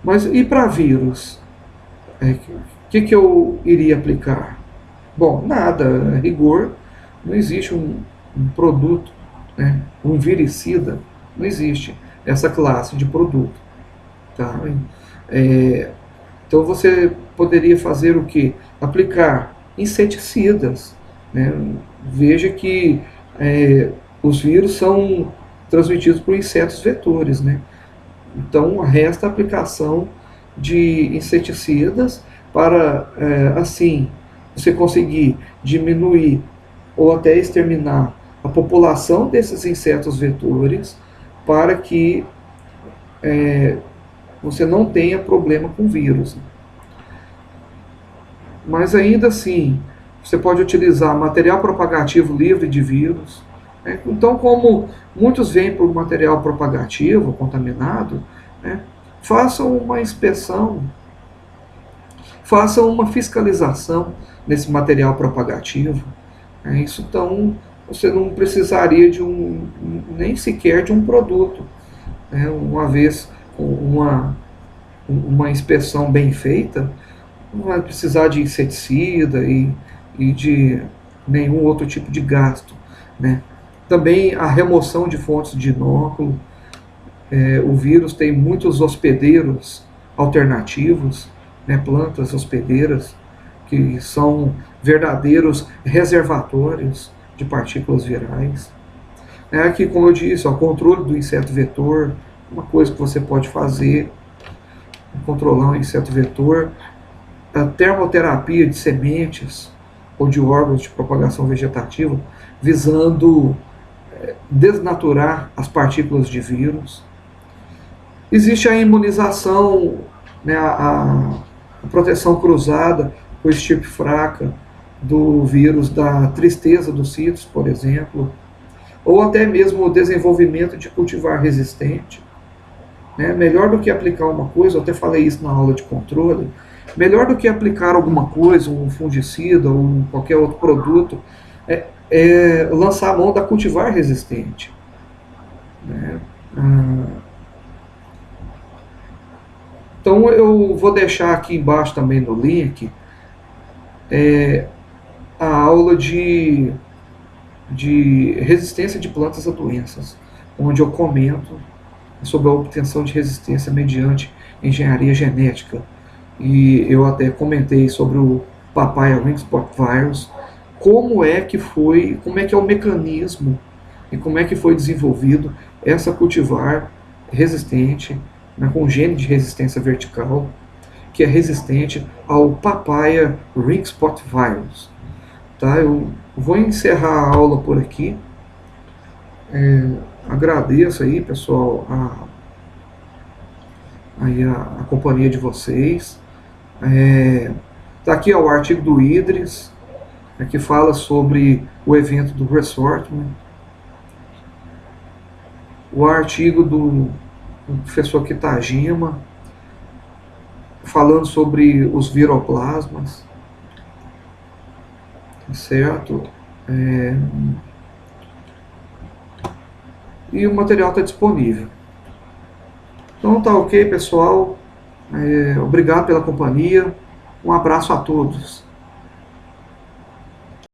Mas e para vírus? Que eu iria aplicar? Bom, nada, a rigor, não existe um produto, né, um viricida, não existe essa classe de produto. Tá? Então você poderia fazer o que? Aplicar inseticidas. Né? Veja que os vírus são transmitidos por insetos vetores. Né? Então resta a aplicação de inseticidas para, assim, você conseguir diminuir ou até exterminar a população desses insetos vetores, para que você não tenha problema com vírus. Mas ainda assim, você pode utilizar material propagativo livre de vírus. Né? Então, como muitos vêm por material propagativo contaminado, né, façam uma inspeção, façam uma fiscalização nesse material propagativo. Isso, então, você não precisaria de nem sequer de um produto. Né? Uma vez uma inspeção bem feita, não vai precisar de inseticida e de nenhum outro tipo de gasto. Né? Também a remoção de fontes de inóculo. O vírus tem muitos hospedeiros alternativos, né, plantas hospedeiras, que são verdadeiros reservatórios de partículas virais. Aqui, como eu disse, o controle do inseto vetor, uma coisa que você pode fazer, controlar um inseto vetor. A termoterapia de sementes ou de órgãos de propagação vegetativa, visando desnaturar as partículas de vírus. Existe a imunização, né, a proteção cruzada com estirpe fraca do vírus da tristeza dos citos, por exemplo, ou até mesmo o desenvolvimento de cultivar resistente. Né? Melhor do que aplicar uma coisa, eu até falei isso na aula de controle, melhor do que aplicar alguma coisa, um fungicida ou qualquer outro produto, é lançar a mão da cultivar resistente. Né? Então eu vou deixar aqui embaixo também no link a aula de resistência de plantas a doenças, onde eu comento sobre a obtenção de resistência mediante engenharia genética. E eu até comentei sobre o Papaya Ring Spot Virus, como é que é o mecanismo e como é que foi desenvolvido essa cultivar resistente né, com gene de resistência vertical, que é resistente ao Papaya Ring Spot Virus. Tá? Eu vou encerrar a aula por aqui. Agradeço aí, pessoal, a companhia de vocês. Tá aqui ó, o artigo do Idris, que fala sobre o evento do Ressortment. O artigo do professor Kitajima, falando sobre os viroplasmas, certo? E o material está disponível. Então tá ok, pessoal. Obrigado pela companhia. Um abraço a todos.